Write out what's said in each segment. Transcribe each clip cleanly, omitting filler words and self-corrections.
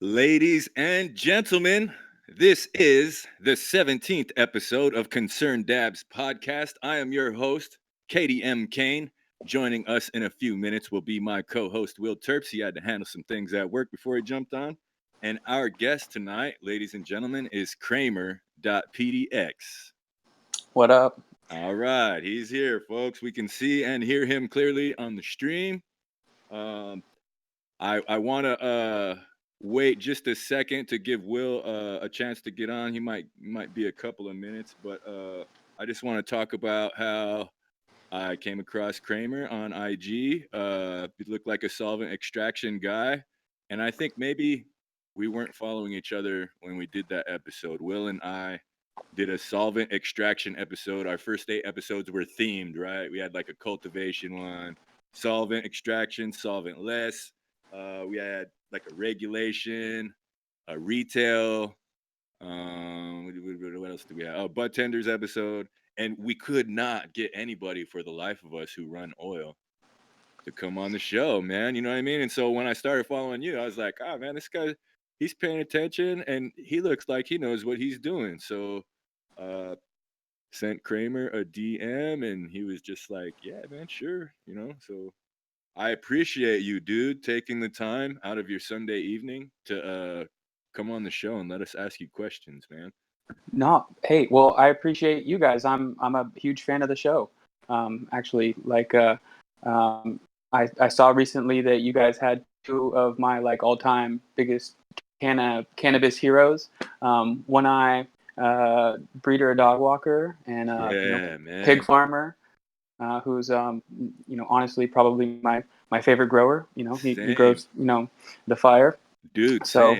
Ladies and gentlemen, this is the 17th episode of Concerned Dabs podcast. I am your host, Katie M. Kane. Joining us in a few minutes will be my co host, Will Terps. He had to handle some things at work before he jumped on. And our guest tonight, ladies and gentlemen, is Kramer.pdx. What up? All right, he's here, folks. We can see and hear him clearly on the stream. Um, I want to wait just a second to give Will a chance to get on. He might be a couple of minutes, but I just want to talk about how I came across Kramer on IG. He looked like a solvent extraction guy, and I think maybe we weren't following each other when we did that episode. Will and I did a solvent extraction episode. Our first 8 episodes were themed, right? We had like a cultivation one, solvent extraction, solvent less. We had like a regulation, a retail. What else do we have? Oh, bud tenders episode, and we could not get anybody for the life of us who run oil to come on the show, man. You know what I mean? And so when I started following you, I was like, oh man, this guy, he's paying attention, and he looks like he knows what he's doing. So, uh, sent Kramer a DM, and he was just like, yeah, man, sure, So I appreciate you, dude, taking the time out of your Sunday evening to come on the show and let us ask you questions, man. No, hey, well, I appreciate you guys. I'm a huge fan of the show. Actually, um, I saw recently that you guys had two of my like all-time biggest cannabis heroes. One Eye breeder, dog walker, and Yeah, pig man. farmer, who's honestly probably my favorite grower. He Same. grows the fire. Dude, So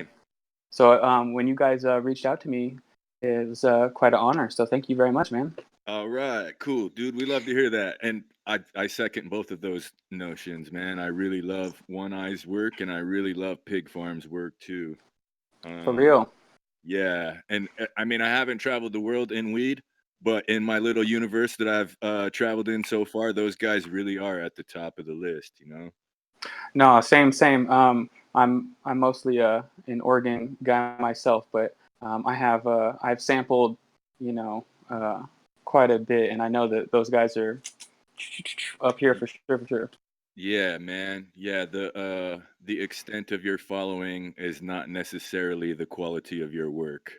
same. when you guys reached out to me, it was quite an honor. So thank you very much, man. All right, cool, dude. We love to hear that. And I second both of those notions, man. I really love One Eye's work, and I really love Pig Farm's work too. For Um, real. yeah, and I mean, I haven't traveled the world in weed, but in my little universe that I've traveled in so far, those guys really are at the top of the list. No, same. I'm mostly an Oregon guy myself, but I've sampled, you know, uh, quite a bit, and I know that those guys are up here for sure. Yeah, man. Yeah, the extent of your following is not necessarily the quality of your work,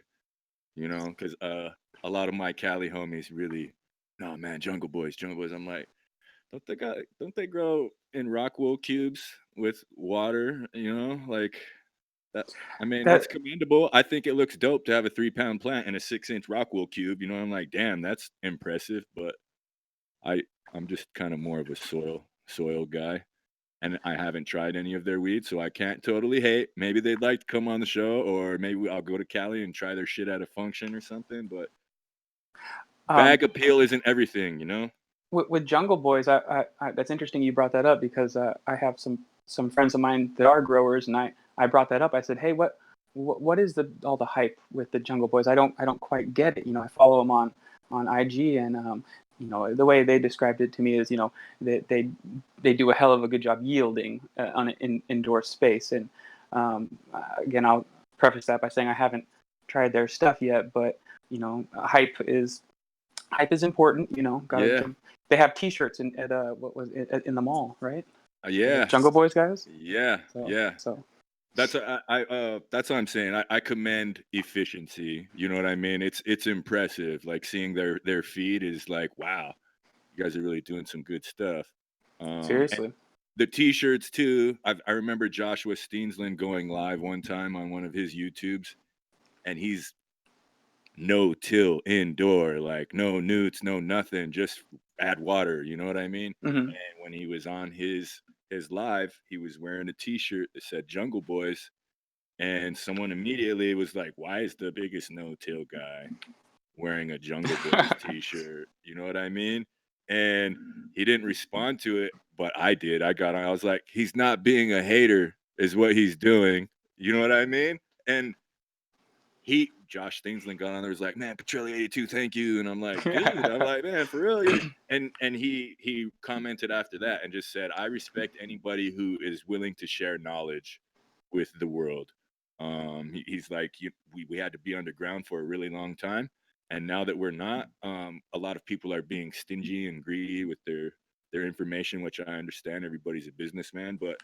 because a lot of my Cali homies really, no man, Jungle Boys. I'm like, don't they grow in rock wool cubes with water, like that. I mean, it's That commendable. I think it looks dope to have a 3 pound plant in a 6 inch rock wool cube. I'm like, damn, that's impressive, but I I'm just kind of more of a soil guy, and I haven't tried any of their weeds, so I can't totally hate. Maybe they'd like to come on the show, or maybe I'll go to Cali and try their shit at a function or something. But um, bag appeal isn't everything. with Jungle Boys, that's interesting you brought that up because I have some friends of mine that are growers, and I brought that up. I said, hey, what is the all the hype with the Jungle Boys? I don't quite get it. I follow them on IG, and the way they described it to me is they do a hell of a good job yielding on an indoor space. And again, I'll preface that by saying I haven't tried their stuff yet, but hype is important. Gotta Yeah, jump. They have T-shirts in at what was it in the mall, right? The yeah, Jungle Boys guys. yeah, So yeah. so That's what I'm saying. I commend efficiency. You know what I mean? It's impressive. Like seeing their feed is like, wow, you guys are really doing some good stuff. And seriously. the t-shirts too. I remember Joshua Steensland going live one time on one of his YouTubes, and he's no till indoor, like no newts, no nothing, just add water. You know what I mean? Hmm. And when he was on his live, he was wearing a t-shirt that said Jungle Boys, and someone immediately was like, "Why is the biggest no-till guy wearing a Jungle Boys t-shirt?" You know what I mean? And he didn't respond to it, but I did. I got on. I was like, "He's not being a hater, is what he's doing." You know what I mean? And Josh Thingsland got on there, was like, "Man, Petrelli 82, thank you." And I'm like, "Dude," I'm like, "Man, for real." And he commented after that and just said, "I respect anybody who is willing to share knowledge with the world." He's like, we had to be underground for a really long time, and now that we're not, a lot of people are being stingy and greedy with their information, which I understand. Everybody's a businessman, but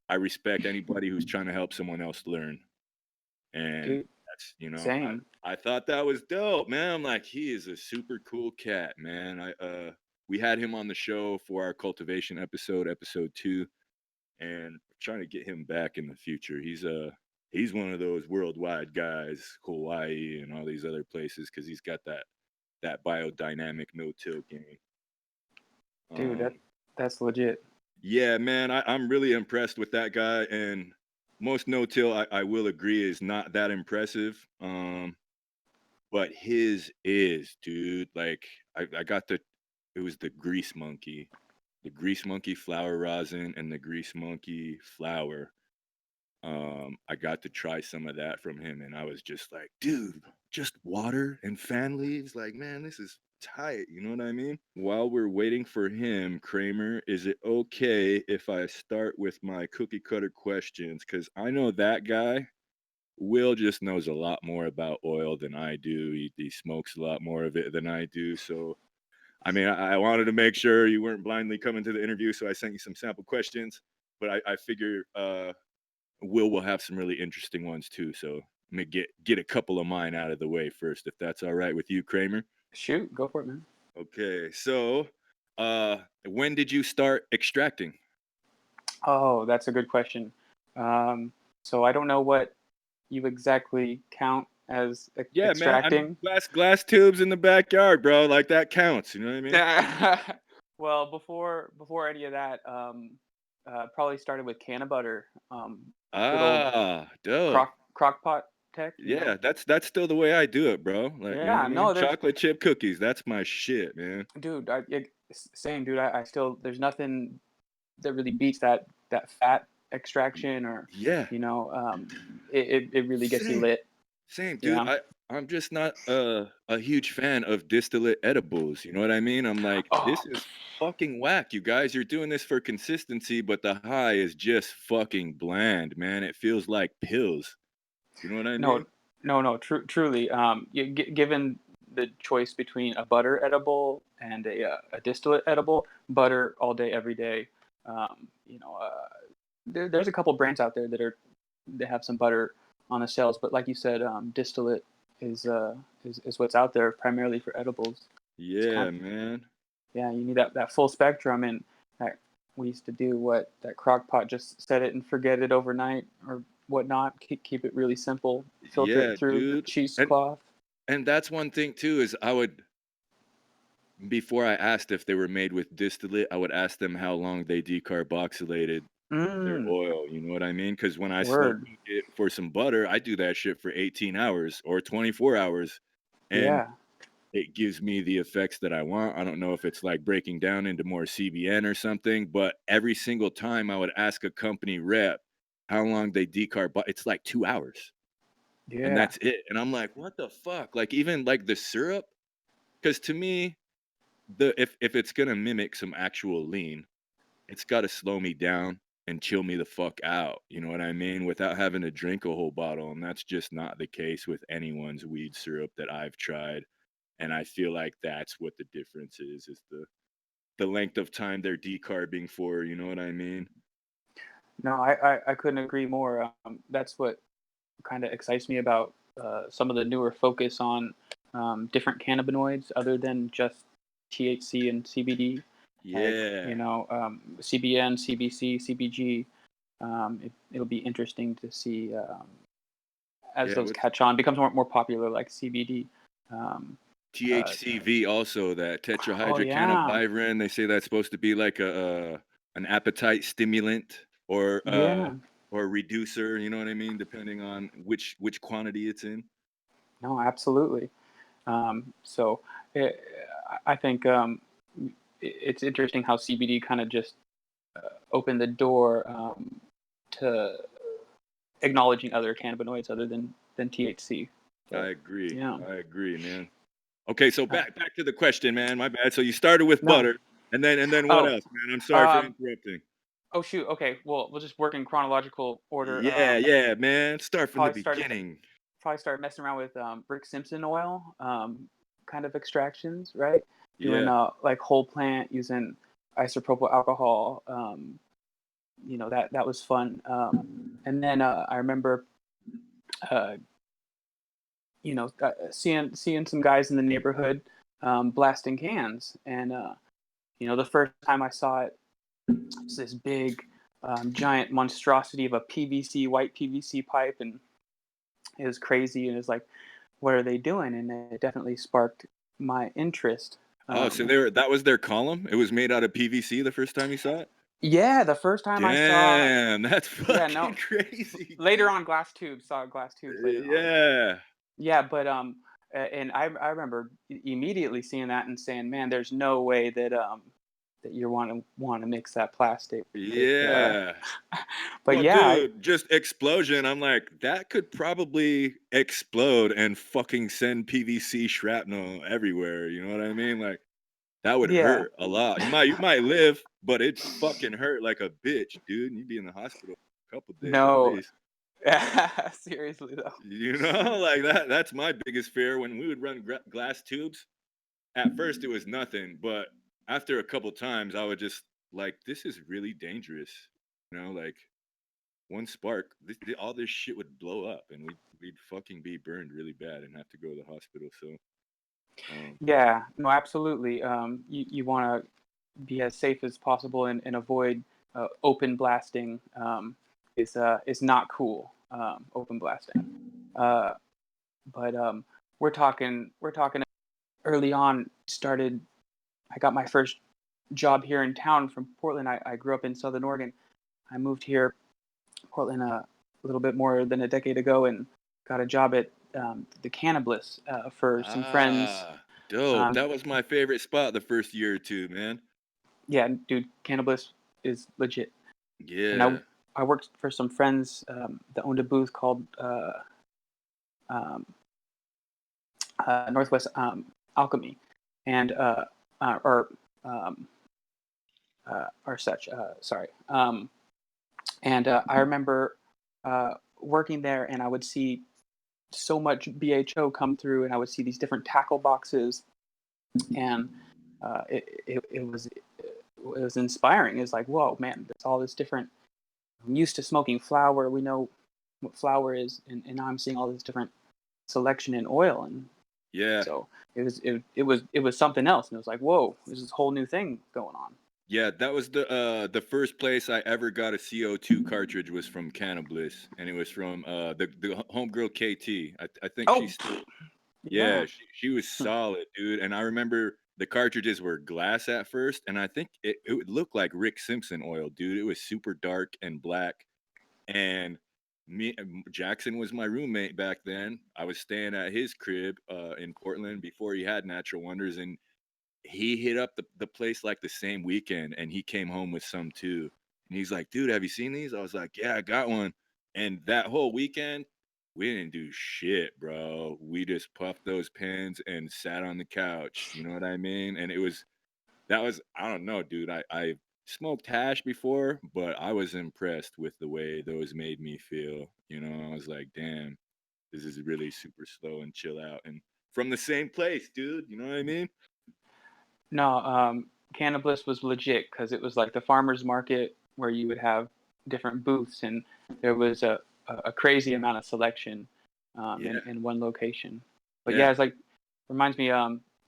I respect anybody who's trying to help someone else learn. And Dude, that's, same. I thought that was dope, man. I'm like, he is a super cool cat, man. We had him on the show for our cultivation episode 2, and we're trying to get him back in the future. He's one of those worldwide guys, Hawaii and all these other places, because he's got that biodynamic no-till game. Dude, Um, that's legit. yeah, man, I'm really impressed with that guy. And most no-till, I will agree, is not that impressive. But his is, dude. Like I got it was the grease monkey flower rosin, and the grease monkey flower. I got to try some of that from him, and I was just like, dude, just water and fan leaves. Like, man, this is tight. You know what I mean? While we're waiting for him, Kramer, is it okay if I start with my cookie cutter questions? Because I know that guy, Will, just knows a lot more about oil than I do. He smokes a lot more of it than I do. So, I mean, I wanted to make sure you weren't blindly coming to the interview, so I sent you some sample questions. But I figure Will have some really interesting ones too. So I'm gonna get a couple of mine out of the way first, if that's all right with you, Kramer. Shoot, go for it, man. Okay, so when did you start extracting? Oh, that's a good question. Um, so I don't know what you exactly count as Yeah, man, I mean extracting. glass tubes in the backyard, bro. Like that counts. You know what I mean? Well, before any of that, probably started with can of butter. Good old Ah, dope. crock pot tech, you know. Yeah, that's still the way I do it, bro. Like, you know what I Yeah, mean? no, there's Chocolate chip cookies. That's my shit, man. dude, same dude. I still there's nothing that really beats that fat extraction or Yeah, it really gets you same. lit. Same, dude. Yeah. I'm just not a huge fan of distillate edibles. You know what I mean? I'm like, Oh this is fucking whack, you guys. You're doing this for consistency, but the high is just fucking bland, man. It feels like pills. You know what I no, mean? no, truly. Given the choice between a butter edible and a distillate edible, butter all day, every day. There's a couple brands out there that have some butter on the shelves, but like you said, distillate is what's out there primarily for edibles. It's kind Yeah, man. Yeah, you need that full spectrum, and that we used to do what that crock pot, just set it and forget it overnight or whatnot. Keep it really simple. Filter it Yeah, through the dude. And cheesecloth. and that's one thing too, is I would, before I asked if they were made with distillate, I would ask them how long they decarboxylated their Mm, oil. You know what I mean? Because when I slow word. cook it for some butter, I do that shit for 18 hours or 24 hours, and Yeah, it gives me the effects that I want. I don't know if it's like breaking down into more CBN or something, but every single time I would ask a company rep how long they decarb, it's like 2 hours, and yeah. that's it. And I'm like, what the fuck? Like even like the syrup, because to me, if it's gonna mimic some actual lean, it's got to slow me down and chill me the fuck out. You know what I mean? Without having to drink a whole bottle. And that's just not the case with anyone's weed syrup that I've tried. And I feel like that's what the difference is the length of time they're decarbing for. You know what I mean? No, I couldn't agree more. That's what kind of excites me about some of the newer focus on different cannabinoids other than just THC and CBD, like Yeah. CBN, CBC, CBG. It'll be interesting to see as Yeah. those What's catch on, becomes more popular, like CBD. Um, uh, THCV also, that oh yeah, tetrahydrocannabinol? They say that's supposed to be like an appetite stimulant yeah. or reducer, you know what I mean, depending on which quantity it's in. No, absolutely. So it, I think it's interesting how CBD kind of just opened the door to acknowledging other cannabinoids other than THC. I But agree. yeah, I agree, man. Okay, so uh, back to the question, man. My bad. So you started with no. butter, and then what Oh, else, man? I'm sorry for um, interrupting. Oh shoot. Okay. Well, we'll just work in chronological order. Yeah, yeah, man. Start from the Probably started beginning. probably started messing around with Rick Simpson oil, kind of extractions, right? Doing Yeah. like whole plant using isopropyl alcohol. That was fun. And then I remember uh, seeing some guys in the neighborhood blasting cans, and the first time I saw it, it's this big, giant monstrosity of a white PVC pipe, and it was crazy. And it was like, what are they doing? And it definitely sparked my interest. Oh, so Um, that was their column? It was made out of PVC the first time you saw it? yeah, the first time I saw, Damn, that's yeah, fucking no, crazy, later dude. on glass tubes, saw glass tubes later on. Yeah. Yeah, but and I remember immediately seeing that and saying, man, there's no way that you want to mix that plastic with. Yeah. But Well, yeah, dude, just explosion. I'm like, that could probably explode and fucking send PVC shrapnel everywhere. You know what I mean? Like, that would yeah, hurt a lot. You might live, but it'd fucking hurt like a bitch, dude. And you'd be in the hospital a couple days at no, least. seriously though. You know, like that's my biggest fear when we would run glass tubes. At first, it was nothing, but after a couple times, I would just like, this is really dangerous. You know, like one spark, all this shit would blow up, and we'd fucking be burned really bad and have to go to the hospital. So, um, Yeah, no, absolutely. You want to be as safe as possible and avoid open blasting. Is not cool. Open blasting. Uh, but we're talking early on. Started. I got my first job here in town from Portland. I grew up in Southern Oregon. I moved here, Portland, a little bit more than a decade ago, and got a job at the Cannabis for some friends. dope. Um, That was my favorite spot the first year or two, man. yeah, dude, Cannabis is legit. And I Yeah. I worked for some friends that owned a booth called um, Northwest Alchemy, and um, or such. Sorry. And I remember working there, and I would see so much BHO come through, and I would see these different tackle boxes, and it was inspiring. It's like, whoa, man, there's all this different. I'm used to smoking flower. We know what flower is, and now I'm seeing all this different selection in oil, and Yeah. so it was something else, and it was like, whoa, there's this whole new thing going on. Yeah, that was the first place I ever got a CO2 cartridge was from Cannabis, and it was from the homegirl KT. I think Oh, she's still. yeah. Yeah, she was solid, dude. And I remember the cartridges were glass at first, and I think it would look like Rick Simpson oil, dude. It was super dark and black. And Jackson was my roommate back then. I was staying at his crib in Portland before he had Natural Wonders, and he hit up the place like the same weekend, and he came home with some too. And he's like, dude, have you seen these? I was like, yeah, I got one. And that whole weekend, we didn't do shit, bro. We just puffed those pins and sat on the couch. You know what I mean? And I don't know, dude. I smoked hash before, but I was impressed with the way those made me feel. You know, I was like, damn, this is really super slow and chill out. And from the same place, dude. You know what I mean? No, Cannabis was legit because it was like the farmers market where you would have different booths, and there was a crazy amount of selection Yeah. in one location. But Yeah. yeah, it's like reminds me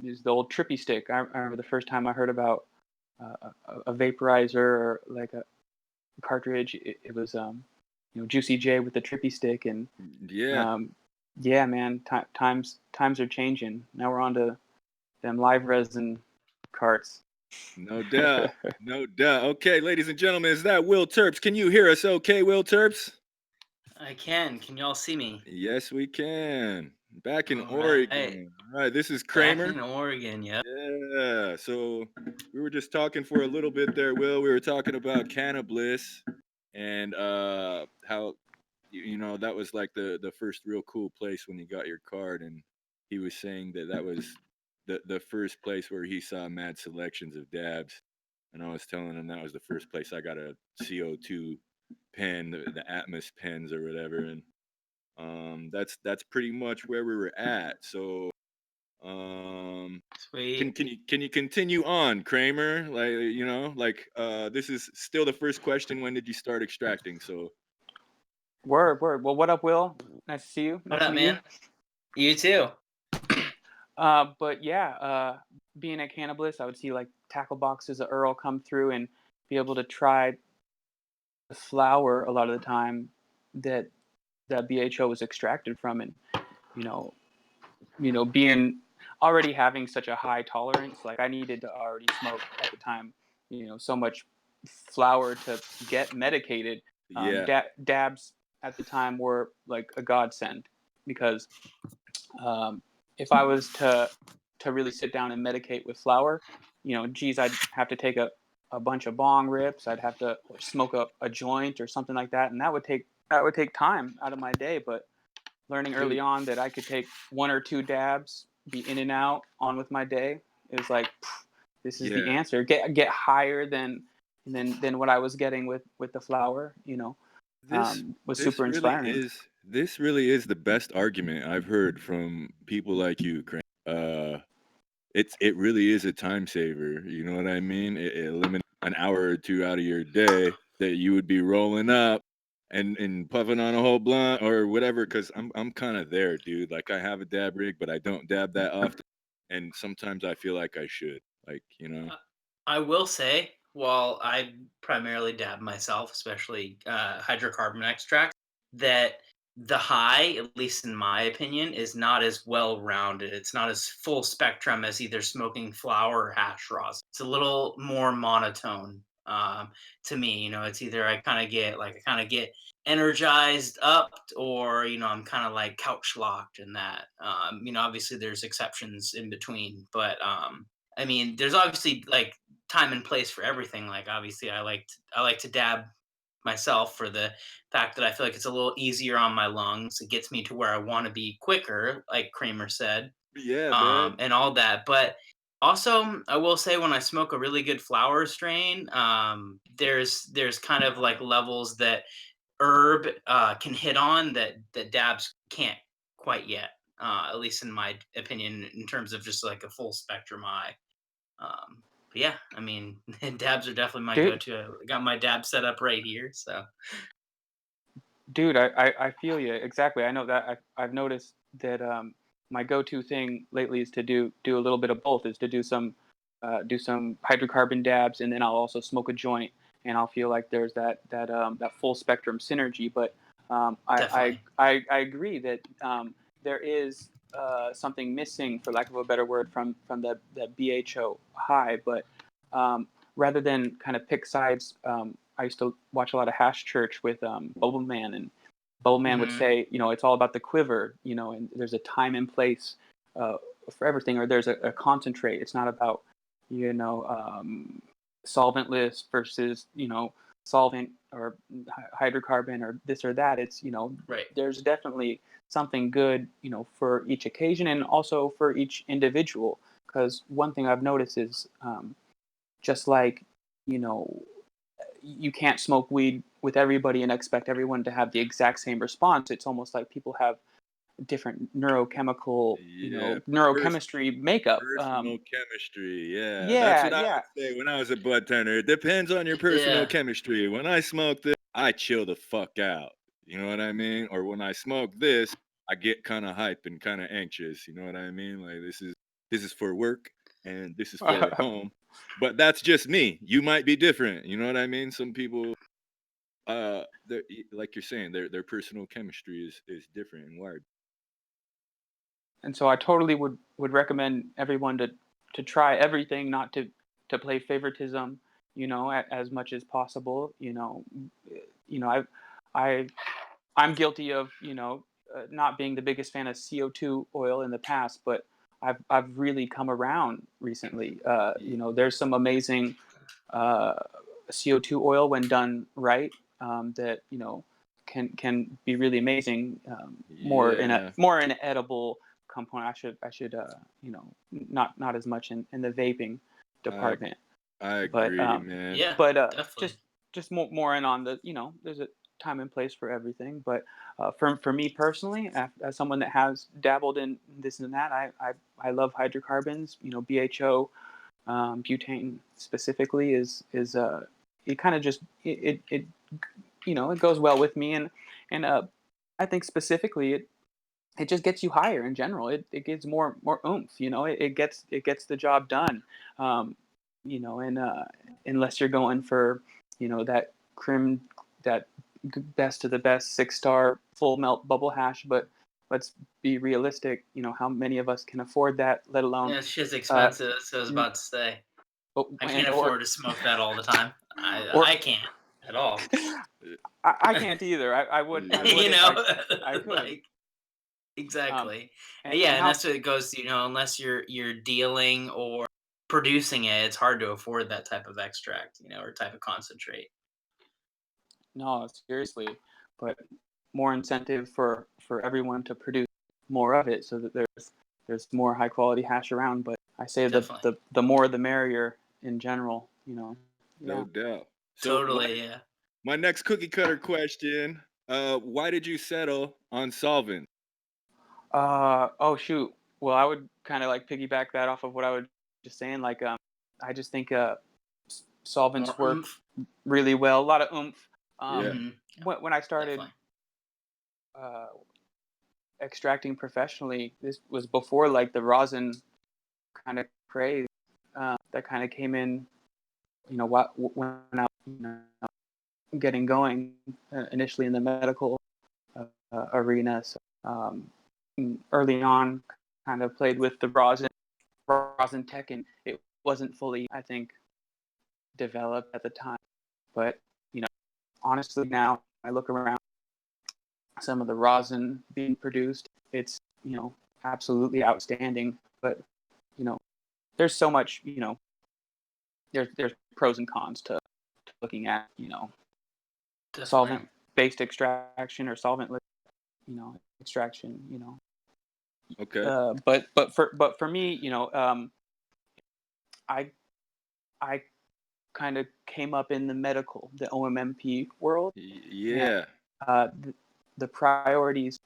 is the old trippy stick. I remember the first time I heard about a vaporizer or like a cartridge. It was Juicy J with the trippy stick, and Yeah. um, yeah, man, times are changing. Now we're on to them live resin carts. No doubt. No doubt. Okay, ladies and gentlemen, is that Will Terps? Can you hear us okay, Will Terps? I can. Can y'all see me? Yes, we can. Back in All right. Oregon. All right, this is Back Kramer. in Oregon. Yep. Yeah. So we were just talking for a little bit there, Will. We were talking about cannabis and how that was like the first real cool place when you got your card, and he was saying that was the first place where he saw mad selections of dabs. and I was telling him that was the first place I got a CO2 pen, the Atmos pens or whatever, and that's pretty much where we were at. So Sweet. can you continue on, Kramer? Like, this is still the first question. When did you start extracting? So Word. Well, what up, Will? Nice to see you. What Nice to up, meet man? You too. you. But yeah, being a cannibalist, I would see like tackle boxes of Earl come through and be able to try the flour a lot of the time that BHO was extracted from, and you know, being already having such a high tolerance, like I needed to already smoke at the time, so much flour to get medicated. yeah, Dabs at the time were like a godsend because if I was to really sit down and medicate with flour, geez, I'd have to take a bunch of bong rips. I'd have to smoke a joint or something like that, and that would take time out of my day. But learning early dude. on that I could take one or two dabs, be in and out, on with my day, it was like, this is the Yeah, answer. Get higher than what I was getting with the flour. this Was this super really inspiring. is this really is the best argument I've heard from people like you, Kramer. It really is a time saver. You know what I mean? It eliminates an hour or two out of your day that you would be rolling up and puffing on a whole blunt or whatever. Because I'm kind of there, dude. Like I have a dab rig, but I don't dab that often, and sometimes I feel like I should. Like I will say, while I primarily dab myself, especially hydrocarbon extracts, that the high, at least in my opinion, is not as well rounded. It's not as full spectrum as either smoking flower or hash rosin. It's a little more monotone to me. It's either I kind of get energized up, or I'm kind of like couch locked in that. Obviously there's exceptions in between, but I mean, there's obviously like time and place for everything. Like obviously I like to dab myself for the fact that I feel like it's a little easier on my lungs. It gets me to where I want to be quicker, like Kramer said, yeah, man. and all that. But also, I will say when I smoke a really good flower strain, there's kind of like levels that herb can hit on that dabs can't quite yet. At least in my opinion, in terms of just like a full spectrum eye. But yeah, I mean, dabs are definitely my Dude, go-to. I got my dab set up right here, so dude, I feel you exactly. I know that I've noticed that my go-to thing lately is to do a little bit of both. Is to do some hydrocarbon dabs, and then I'll also smoke a joint, and I'll feel like there's that full spectrum synergy. But definitely. I agree that there is something missing, for lack of a better word, from the BHO high. But rather than kind of pick sides, I used to watch a lot of Hash Church with Bubble Man, and Bubble Man would Hmm. say, it's all about the quiver, and there's a time and place for everything, or there's a concentrate. It's not about, solventless versus, solvent or hydrocarbon or this or that. It's, Right. there's definitely something good, for each occasion and also for each individual. Because one thing I've noticed is just like, you know, you can't smoke weed with everybody and expect everyone to have the exact same response. It's almost like people have different neurochemical, Yeah, neurochemistry makeup. personal chemistry. Yeah, that's Yeah, what I yeah. would say when I was a bud tender. It depends on your personal Yeah. chemistry. When I smoke this, I chill the fuck out. You know what I mean? Or when I smoke this, I get kind of hype and kind of anxious. You know what I mean? Like this is for work and this is for home. But that's just me. You might be different. You know what I mean? Some people like you're saying, their personal chemistry is different and wired. And so I totally would recommend everyone to try everything, not to play favoritism, as much as possible. I I'm guilty of not being the biggest fan of CO2 oil in the past, but I've really come around recently. There's some amazing uh, CO2 oil when done right, that can be really amazing. Yeah. More in an edible component. I should not as much in the vaping I department. I But agree, man. Yeah, but definitely. just more in on the, there's a time and place for everything. But for me personally, as someone that has dabbled in this and that, I love hydrocarbons. BHO, butane specifically is it kind of just it it goes well with me. And I think specifically it just gets you higher in general. It gives more oomph. It gets the job done. Um, and unless you're going for that that best of the best 6-star full melt bubble hash, but let's be realistic. How many of us can afford that? Let alone Yeah, shit's uh, expensive, so I was about to say. I and can't afford to smoke that all the time. or I can't at all. I can't either. I would You if know, I could. like Um, exactly. and Yeah, and how that's what it goes. Unless you're dealing or producing it, it's hard to afford that type of extract, or type of concentrate. No, seriously, but more incentive for everyone to produce more of it, so that there's more high quality hash around. But I say Definitely. the more the merrier in general. No Yeah. doubt. So Totally, yeah. my next cookie cutter question, why did you settle on solvent? Oh shoot. Well, I would kind of like piggyback that off of what I was just saying. Like, I just think More solvents work oomph. really well. A lot of oomph. Yeah. Hmm. When I started Definitely. uh, extracting professionally, this was before like the rosin kind of craze that kind of came in. When I was getting going initially in the medical arena. So early on, kind of played with the rosin tech, and it wasn't fully, I think, developed at the time. But honestly, now I look around some of the rosin being produced. It's absolutely outstanding. But you know, there's so much. There's pros and cons to looking at Definitely. solvent based extraction or solvent extraction. Okay. But for me, I I kind of came up in the OMMP world, and Yeah. the priorities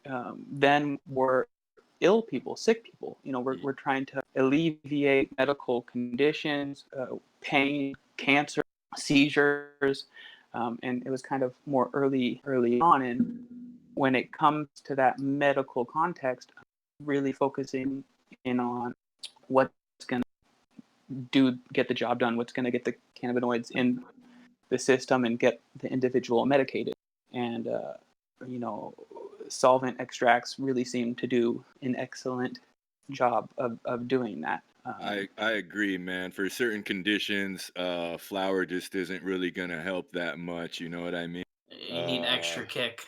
then were ill people, sick people. Y- We're trying to alleviate medical conditions, pain, cancer, seizures, and it was kind of more early on. And when it comes to that medical context, really focusing in on what's going to get the job done, what's going to get the cannabinoids in the system and get the individual medicated. And you know, solvent extracts really seem to do an excellent job of doing that. I agree, man. For certain conditions, flour just isn't really gonna help that much. You know what I mean? You need an Uh, extra kick.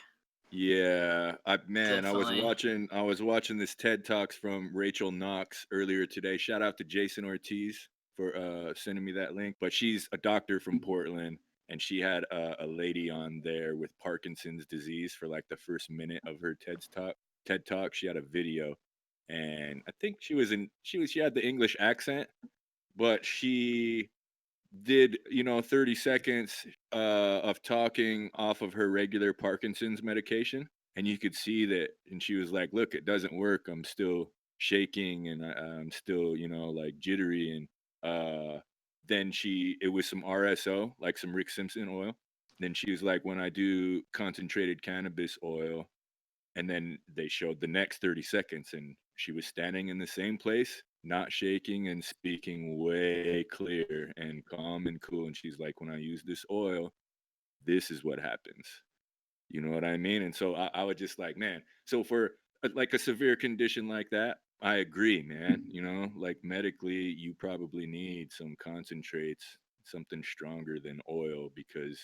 yeah. I was Definitely. watching this TED Talks from Rachel Knox earlier today. Shout out to Jason Ortiz for sending me that link. But she's a doctor from Portland, and she had a lady on there with Parkinson's disease for like the first minute of her TED Talk. She had a video, and I think she had the English accent, but she did 30 seconds of talking off of her regular Parkinson's medication, and you could see that, and she was like, look, it doesn't work, I'm still shaking, and I'm still like jittery. And then it was some RSO, like some Rick Simpson oil. Then she was like, when I do concentrated cannabis oil, and then they showed the next 30 seconds, and she was standing in the same place, not shaking and speaking way clear and calm and cool. And she's like, when I use this oil, this is what happens. You know what I mean? And so I would just like, man, so for like a severe condition like that, I agree, man. Like medically, you probably need some concentrates, something stronger than oil, because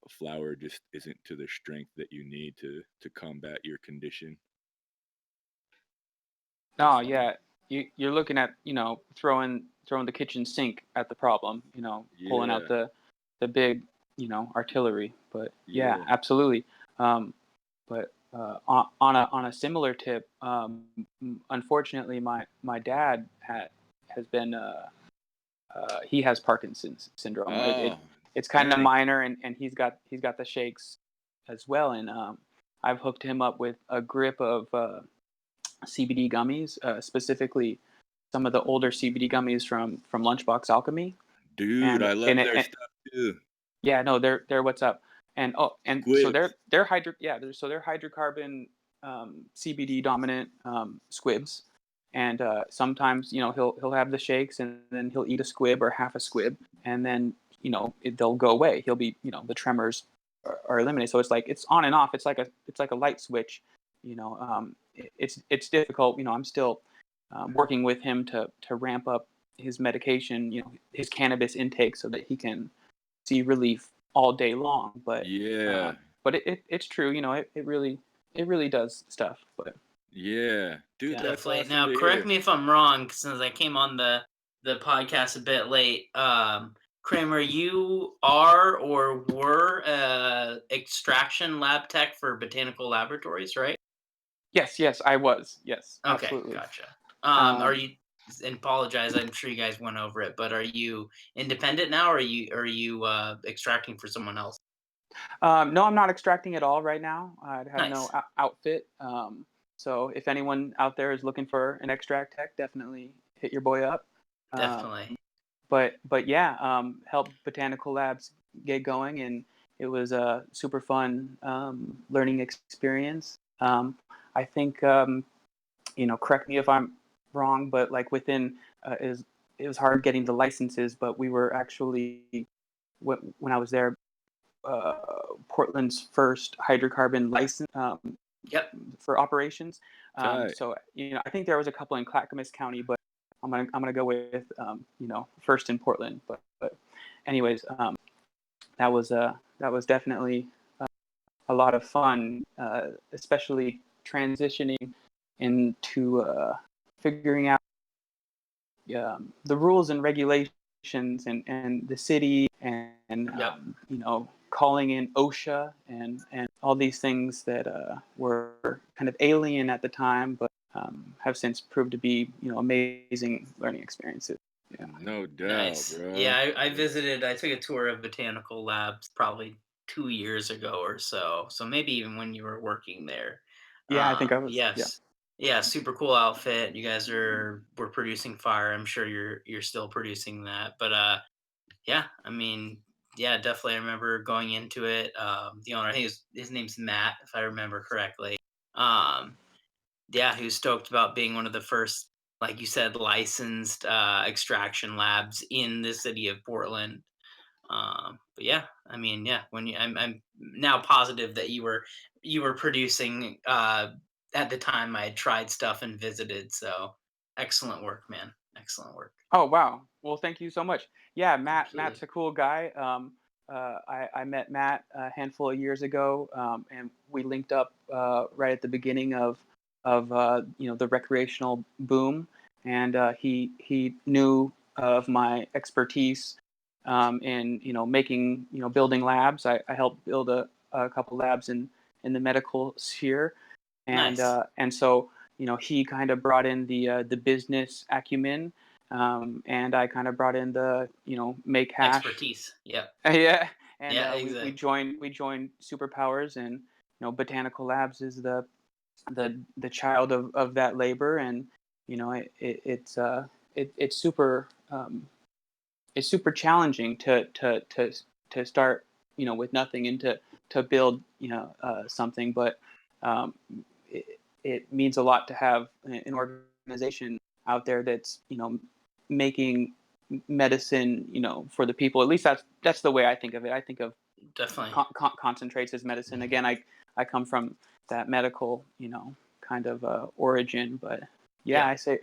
flour just isn't to the strength that you need to combat your condition. No, Definitely. yeah, you're looking at throwing the kitchen sink at the problem. Pulling out Yeah, the big artillery. But yeah, yeah. absolutely. But on a similar tip, unfortunately, my dad has been he has Parkinson's syndrome. Oh, It's kind of dang. minor, and he's got the shakes as well. And I've hooked him up with a grip of CBD gummies, specifically some of the older CBD gummies from Lunchbox Alchemy. Dude, And I love their stuff too. yeah, no, they're what's up. And so Squibs. they're hydrocarbon CBD dominant squibs. And sometimes he'll have the shakes, and then he'll eat a squib or half a squib, and then they'll go away. He'll be the tremors are eliminated. So it's on and off. It's like a light switch. It's difficult. I'm still working with him to ramp up his medication, his cannabis intake, so that he can see relief all day long. But Yeah. it's true. It really does stuff. But Yeah. Dude, Yeah. that's Definitely. awesome Now, to correct hear. me if I'm wrong, since I came on the podcast a bit late. Kramer, you are or were extraction lab tech for botanical laboratories, right? yes, I was. Yes, Okay, absolutely. gotcha. Are Um, you? And apologize, I'm sure you guys went over it, but are you independent now, or are you extracting for someone else? no, I'm not extracting at all right now. I have no Nice, outfit. So if anyone out there is looking for an extract tech, definitely hit your boy up. Um, definitely. but yeah, help Botanical Labs get going, and it was a super fun learning experience. I think correct me if I'm wrong, but like within is it was hard getting the licenses, but we were actually when I was there, uh, Portland's first hydrocarbon license Yep, for operations. Tight. So I think there was a couple in Clackamas County, but I'm gonna go with first in Portland. But anyways, that was definitely a lot of fun, especially transitioning into figuring out the rules and regulations and the city and yep, calling in OSHA and all these things that were kind of alien at the time, but have since proved to be amazing learning experiences. Yeah. No doubt, nice. bro. Yeah, I Yeah. visited. I took a tour of botanical labs probably 2 years ago or so. So maybe even when you were working there. Yeah, I think I was. Yeah. Yes, yeah, super cool outfit. You guys were producing fire. I'm sure you're still producing that. But yeah, I mean, yeah, definitely. I remember going into it. The owner, I think his name's Matt, if I remember correctly. Um, yeah, he was stoked about being one of the first, like you said, licensed extraction labs in the city of Portland. But yeah, I mean, yeah, when I'm now positive that you were producing at the time I had tried stuff and visited. So excellent work, man. Excellent work. Oh wow. Well, thank you so much. Yeah, Absolutely. Matt's a cool guy. I met Matt a handful of years ago, and we linked up right at the beginning of the recreational boom, and he knew of my expertise in making building labs. I helped build a couple labs in the medical sphere, Nice and so he kind of brought in the business acumen, and I kind of brought in the make hash. expertise. Yep. Yeah, and Yeah. we Exactly. joined Superpowers, and Botanical Labs is the child of that labor, and it's super it's super challenging to start with nothing and to build something, but um, it means a lot to have an organization out there that's making medicine for the people. At least that's the way I think of it. I think of Definitely. concentrates as medicine. Again, I come from that medical kind of origin, but yeah, Yeah.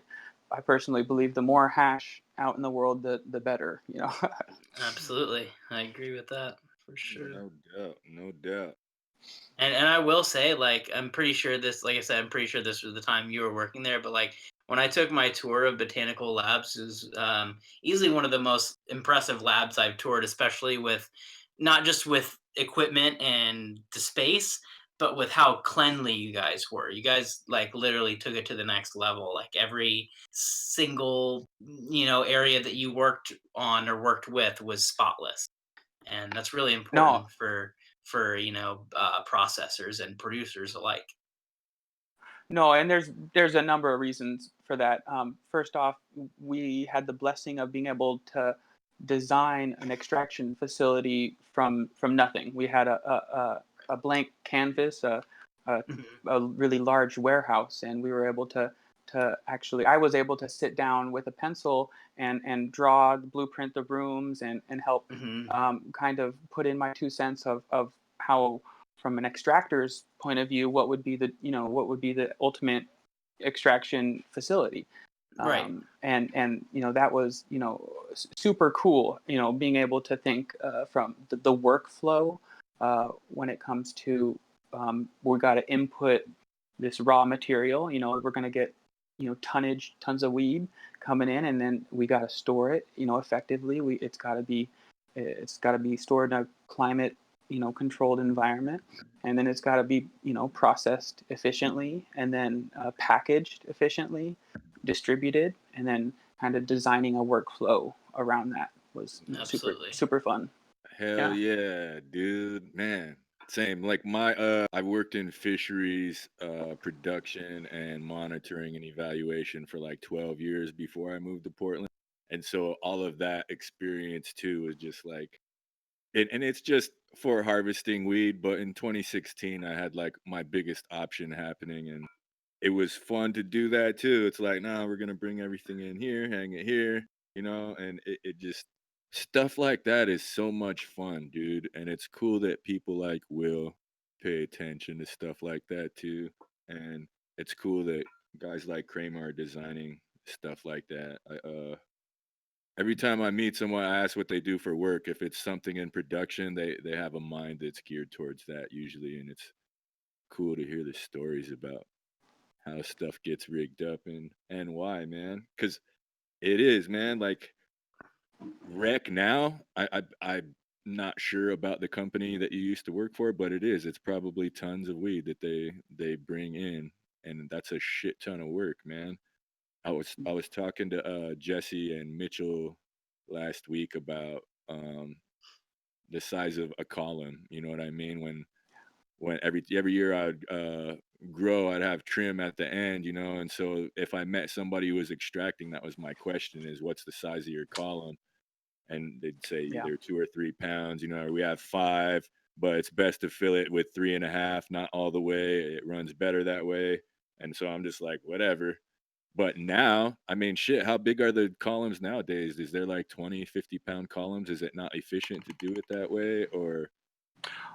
I personally believe the more hash out in the world, the better. Absolutely. I agree with that for sure. No doubt. No doubt. And I will say, like, I'm pretty sure this, like I said, I'm pretty sure this was the time you were working there. But like when I took my tour of botanical labs, it was easily one of the most impressive labs I've toured, especially with not just with equipment and the space, but with how cleanly you guys were. You guys like literally took it to the next level. Like every single, area that you worked on or worked with was spotless. And that's really No, important for processors and producers alike. no, and there's a number of reasons for that. First off, we had the blessing of being able to design an extraction facility from nothing. We had a blank canvas, a Mhm. a really large warehouse, and we were able to actually, I was able to sit down with a pencil and draw the blueprint the rooms and help Mhm. kind of put in my 2 cents of how, from an extractor's point of view, what would be the ultimate extraction facility. Right. And that was super cool, being able to think from the workflow when it comes to, we got to input this raw material. We're going to get tons of weed coming in, and then we got to store it effectively. It's got to be stored in a climate controlled environment, and then it's got to be processed efficiently, and then packaged efficiently, distributed, and then kind of designing a workflow around that was super Absolutely. super fun. Hell Yeah. yeah, dude. Man. Same. Like I worked in fisheries, production and monitoring and evaluation for like 12 years before I moved to Portland. And so all of that experience too was just like and it's just for harvesting weed, but in 2016 I had like my biggest option happening, and it was fun to do that too. It's like, nah, we're gonna bring everything in here, hang it here, and it just stuff like that is so much fun, dude. And it's cool that people like Will pay attention to stuff like that too. And it's cool that guys like Kramer are designing stuff like that. Every time I meet someone, I ask what they do for work. If it's something in production, they have a mind that's geared towards that usually, and it's cool to hear the stories about how stuff gets rigged up and why, man. Because it is, man. Like Rec now, I'm not sure about the company that you used to work for, but it is. It's probably tons of weed that they bring in, and that's a shit ton of work, man. I was talking to Jesse and Mitchell last week about the size of a column. You know what I mean? When every year I'd grow, I'd have trim at the end, and so if I met somebody who was extracting, that was my question: is what's the size of your column? And they'd say Yeah. either 2 or 3 pounds, or we have 5, but it's best to fill it with 3.5, not all the way. It runs better that way. And so I'm just like, whatever. But now, I mean, shit, how big are the columns nowadays? Is there like 20, 50 pound columns? Is it not efficient to do it that way? Or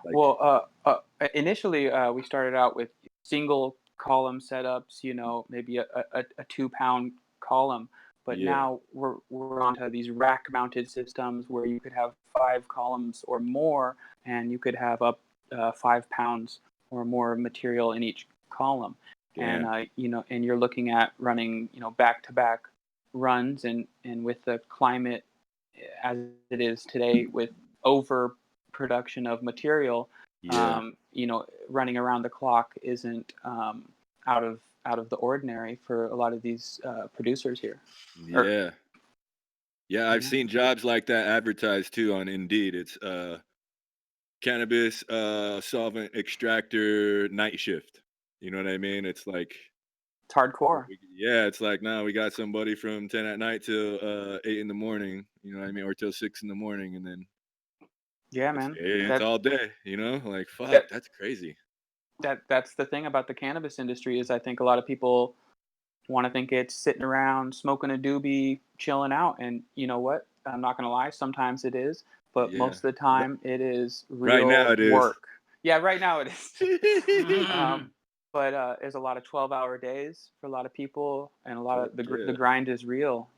like, Well, initially we started out with single column setups, maybe a 2 pound column, but yeah, now we're onto these rack mounted systems where you could have 5 columns or more, and you could have up 5 pounds or more material in each column, and damn. and you're looking at running back to back runs, and with the climate as it is today with overproduction of material, Yeah, running around the clock isn't out of the ordinary for a lot of these producers here. Or yeah. Yeah, I've yeah, seen jobs like that advertised too on Indeed. It's cannabis solvent extractor night shift. You know what I mean? It's like it's hardcore. yeah, it's like now we got somebody from 10 at night till 8 in the morning, you know what I mean, or till 6 in the morning, and then Yeah, it's man. it's That all day, like fuck, that that's crazy. that's the thing about the cannabis industry is I think a lot of people want to think it's sitting around smoking a doobie, chilling out, and you know what? I'm not gonna lie. Sometimes it is, but Yeah. most of the time it is Right now real it is. work. Yeah, right now it is. Mhm. um, but there's a lot of 12-hour days for a lot of people, and a lot Fuck of the yeah. grind is real,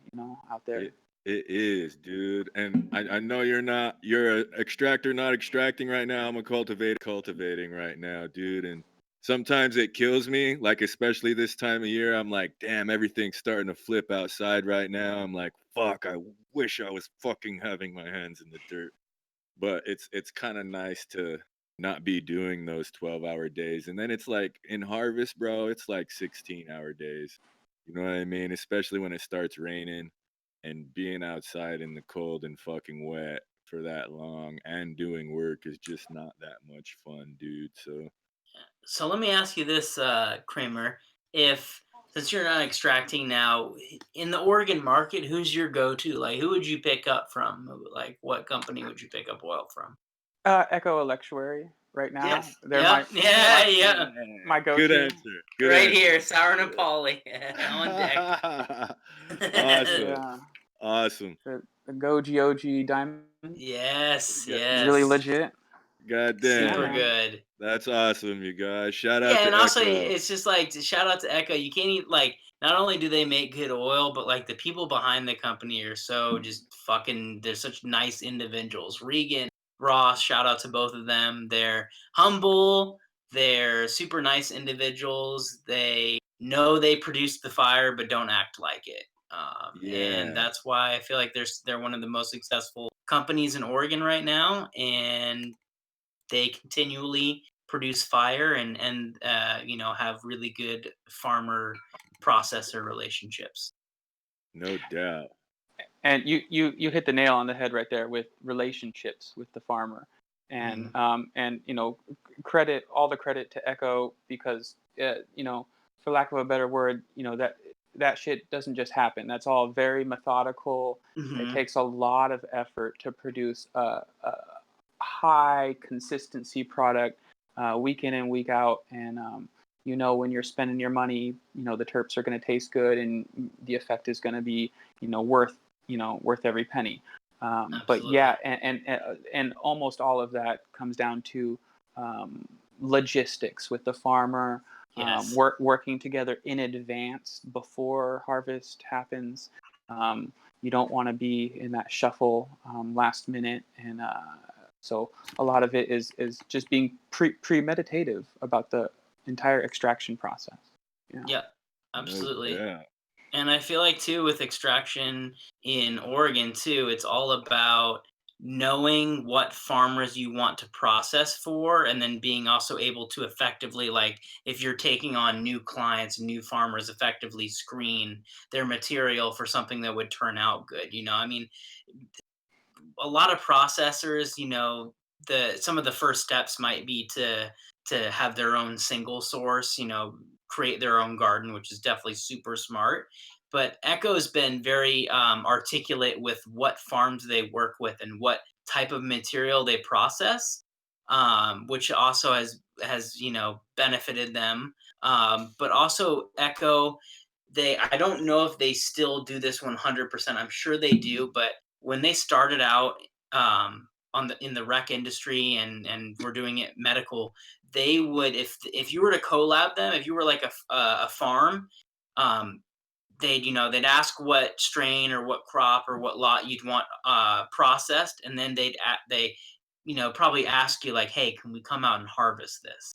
out there. It it is, dude. And I know you're a extractor not extracting right now. I'm a cultivator cultivating right now, dude. And sometimes it kills me, like especially this time of year. I'm like, damn, everything's starting to flip outside right now. I'm like, fuck, I wish I was fucking having my hands in the dirt. But it's kind of nice to not be doing those 12-hour days. And then it's like in harvest, bro, it's like 16-hour days. You know what I mean? Especially when it starts raining and being outside in the cold and fucking wet for that long and doing work is just not that much fun, dude. So let me ask you this, Kramer. If since you're not extracting now in the Oregon market, who's your go-to? Like, who would you pick up from? Like, what company would you pick up oil from? Echo Electuary right now. Yes. They're Yep. Yeah. my Yeah. my Good go-to. answer. Good Right answer. here, Sour Nepali on deck. Awesome. Yeah, Awesome. the Goji OG Diamond Yes. is really Yes. legit. God Yeah, Super damn. man. good. That's awesome, you guys. Shout out Yeah, to and also Echo. it's just like shout out to Echo. You can't eat like not only do they make good oil, but like the people behind the company are so just fucking they're such nice individuals. Regan, Ross, shout out to both of them. They're humble, they're super nice individuals. They know they produce the fire but don't act like it. And Yeah. that's why I feel like they're one of the most successful companies in Oregon right now, and they continually produce fire and you know have really good farmer processor relationships. No doubt. And you hit the nail on the head right there with relationships with the farmer, Mhm. and credit all the credit to Echo because for lack of a better word, that shit doesn't just happen. That's all very methodical. It Mhm. takes a lot of effort to produce a high consistency product week in and week out, and when you're spending your money, the terps are going to taste good and the effect is going to be worth every penny. But Absolutely. yeah, and almost all of that comes down to logistics with the farmer, Yes. working together in advance before harvest happens. You don't want to be in that shuffle last minute, and so a lot of it is just being premeditative about the entire extraction process. Yep. No Absolutely. doubt. And I feel like too with extraction in Oregon too, it's all about knowing what farmers you want to process for and then being also able to effectively like if you're taking on new clients, new farmers effectively screen their material for something that would turn out good. I mean, a lot of processors, the some of the first steps might be to have their own single source, create their own garden, which is definitely super smart. But Echo's been very articulate with what farms they work with and what type of material they process, which also has benefited them. But also Echo, I don't know if they still do this 100%. I'm sure they do, but when they started out in the rec industry and were doing it medical, they would if you were to collab them, if you were like a farm, um, they'd ask what strain or what crop or what lot you'd want processed, and then they probably ask you like, hey, can we come out and harvest this?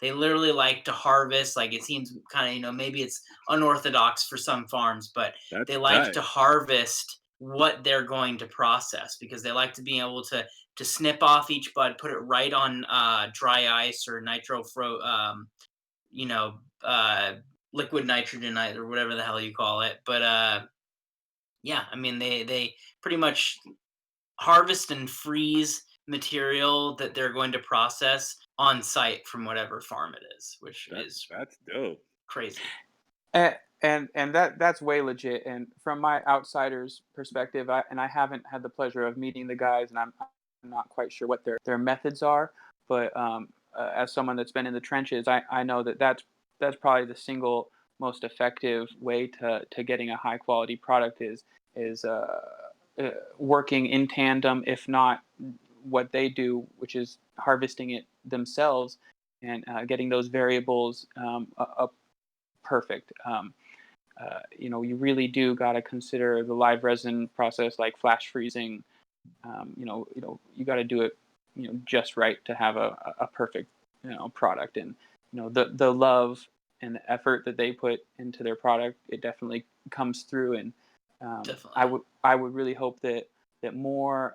They literally like to harvest. Like it seems kind of, maybe it's unorthodox for some farms, but That's they like tight. to harvest what they're going to process because they like to be able to snip off each bud, put it right on dry ice or you know, uh, liquid nitrogen or whatever the hell you call it. But yeah, I mean they pretty much harvest and freeze material that they're going to process on site from whatever farm it is, which is That's dope. crazy. And that's way legit. And from my outsider's perspective, I haven't had the pleasure of meeting the guys, and I'm not quite sure what their methods are. But as someone that's been in the trenches, I know that's probably the single most effective way to getting a high quality product is working in tandem, if not what they do, which is harvesting it themselves and getting those variables up perfect. You really do got to consider the live resin process, like flash freezing. You got to do it, just right to have a perfect, product. And the love and the effort that they put into their product, it definitely comes through. And Definitely. I would really hope that more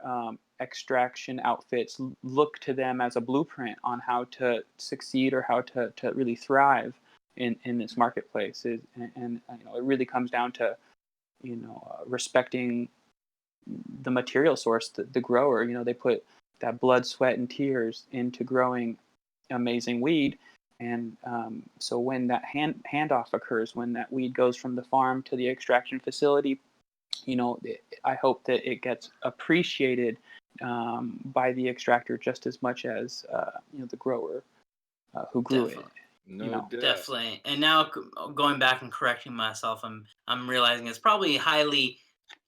extraction outfits look to them as a blueprint on how to succeed or how to really thrive in this marketplace. And it really comes down to respecting the material source, the grower. They put that blood, sweat, and tears into growing amazing weed. And so when that handoff occurs, when that weed goes from the farm to the extraction facility, I hope that it gets appreciated by the extractor just as much as the grower who grew Definitely. it. No doubt. Definitely. And now going back and correcting myself, I'm realizing it's probably highly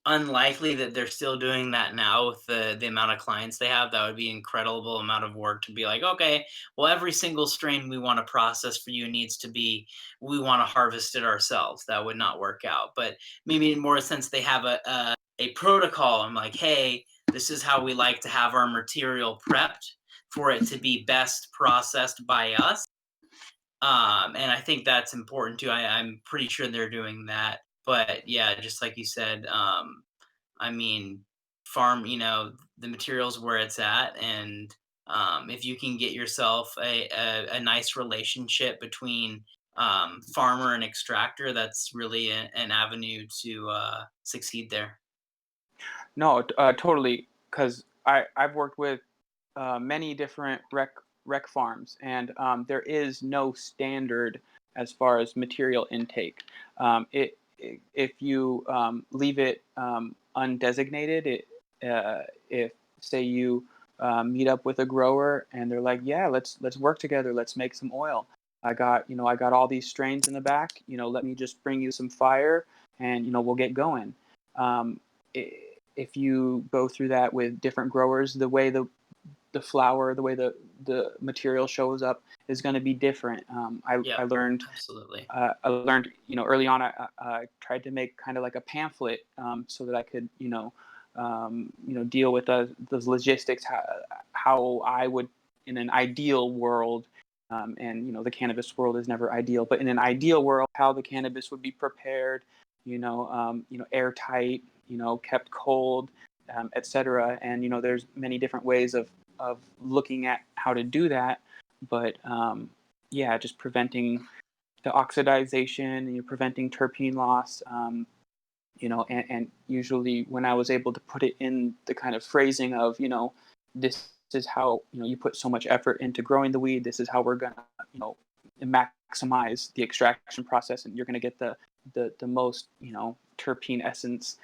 unlikely that they're still doing that now with the amount of clients they have. That would be an incredible amount of work to be like, okay, well, every single strain we want to process for you needs to be, we want to harvest it ourselves. That would not work out. But maybe in more sense, they have a protocol. I'm like, hey, this is how we like to have our material prepped for it to be best processed by us. And I think that's important too. I'm pretty sure they're doing that. But yeah, just like you said, I mean, farm, the materials where it's at. And if you can get yourself a nice relationship between farmer and extractor, that's really an avenue to succeed there. No, totally. Because I've worked with many different rec farms, and there is no standard as far as material intake. If you leave it undesignated, if say you meet up with a grower and they're like, yeah, let's work together, let's make some oil. I got all these strains in the back. Let me just bring you some fire, and we'll get going. If you go through that with different growers, the way the flower, the way the material shows up is going to be different. I learned absolutely. Early on, I tried to make kind of like a pamphlet so that I could deal with those logistics, how I would in an ideal world. And the cannabis world is never ideal, but in an ideal world, how the cannabis would be prepared, airtight, kept cold, etc. And there's many different ways of looking at how to do that, but just preventing the oxidization, and preventing terpene loss, and usually when I was able to put it in the kind of phrasing of this is how you put so much effort into growing the weed, this is how we're gonna maximize the extraction process, and you're gonna get the most terpene essence.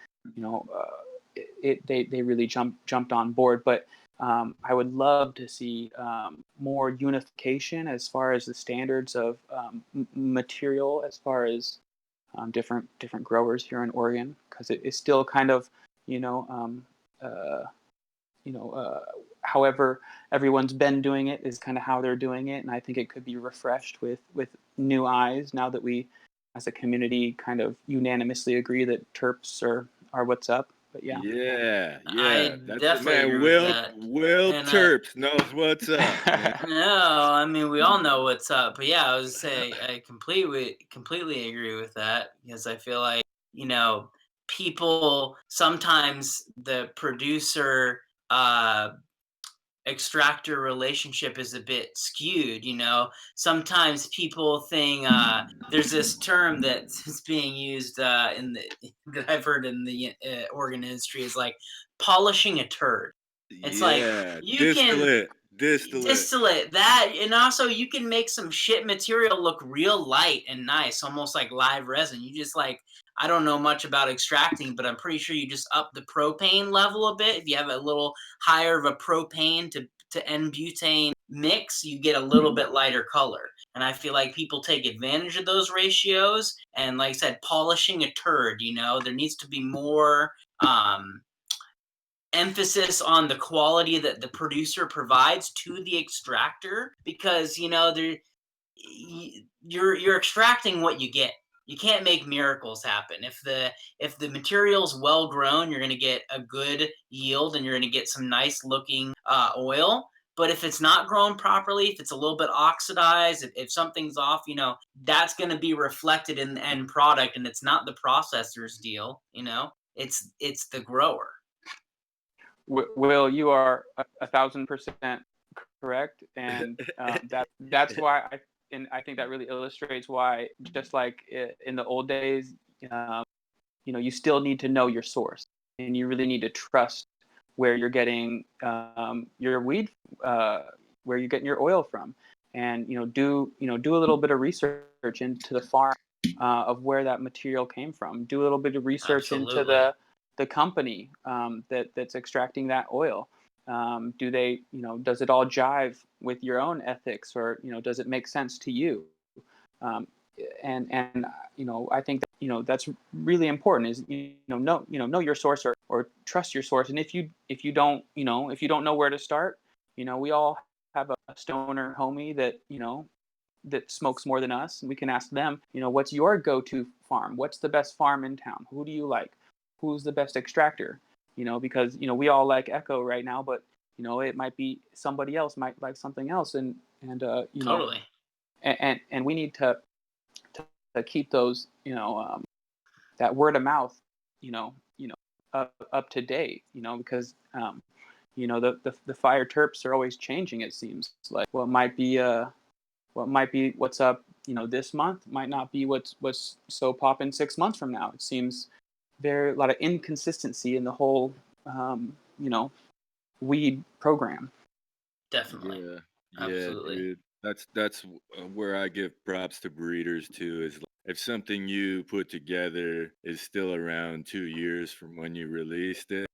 They really jumped on board. But I would love to see more unification as far as the standards of material, as far as different growers here in Oregon, because it is still kind of however everyone's been doing it is kind of how they're doing it, and I think it could be refreshed with new eyes now that we as a community kind of unanimously agree that terps are what's up. But yeah. I That's definitely it, man. agree with that. Will And Terps knows what's up, man. no, I mean we all know what's up. But yeah, I was say I completely agree with that, because I feel like people sometimes the producer extractor relationship is a bit skewed. Sometimes people think there's this term that's being used in the that I've heard in the organ industry is like polishing a turd. It's like Yeah, you can distillate. that, and also you can make some shit material look real light and nice, almost like live resin. You just like, I don't know much about extracting, but I'm pretty sure you just up the propane level a bit. If you have a little higher of a propane to N-butane mix, you get a little bit lighter color. And I feel like people take advantage of those ratios. And like I said, polishing a turd, there needs to be more emphasis on the quality that the producer provides to the extractor, because you're extracting what you get. You can't make miracles happen. If the material's well grown, you're going to get a good yield and you're going to get some nice looking oil. But if it's not grown properly, if it's a little bit oxidized, if something's off, that's going to be reflected in the end product, and it's not the processor's deal. It's the grower. Will, you are 1,000% correct, and that's why I think that really illustrates why, just like in the old days, um, you still need to know your source, and you really need to trust where you're getting your weed, where you're getting your oil from, and do a little bit of research into the farm of where that material came from. Do a little bit of research into Absolutely. the company that's extracting that oil. Do they, does it all jive with your own ethics, or does it make sense to you? Um, and I think that that's really important, is know your source, or trust your source. And if you don't know where to start, we all have a stoner homie that that smokes more than us, and we can ask them, what's your go-to farm? What's the best farm in town? Who do you like? Who's the best extractor? Because we all like Echo right now, but it might be somebody else might like something else, and Totally. and we need to keep those that word of mouth up to date, because the fire terps are always changing. It seems like what might be what's up this month might not be what's so popping 6 months from now. It seems there a lot of inconsistency in the whole weed program. Definitely. Yeah, yeah, Absolutely. dude. That's where I give props to breeders too. Is like, if something you put together is still around 2 years from when you released it,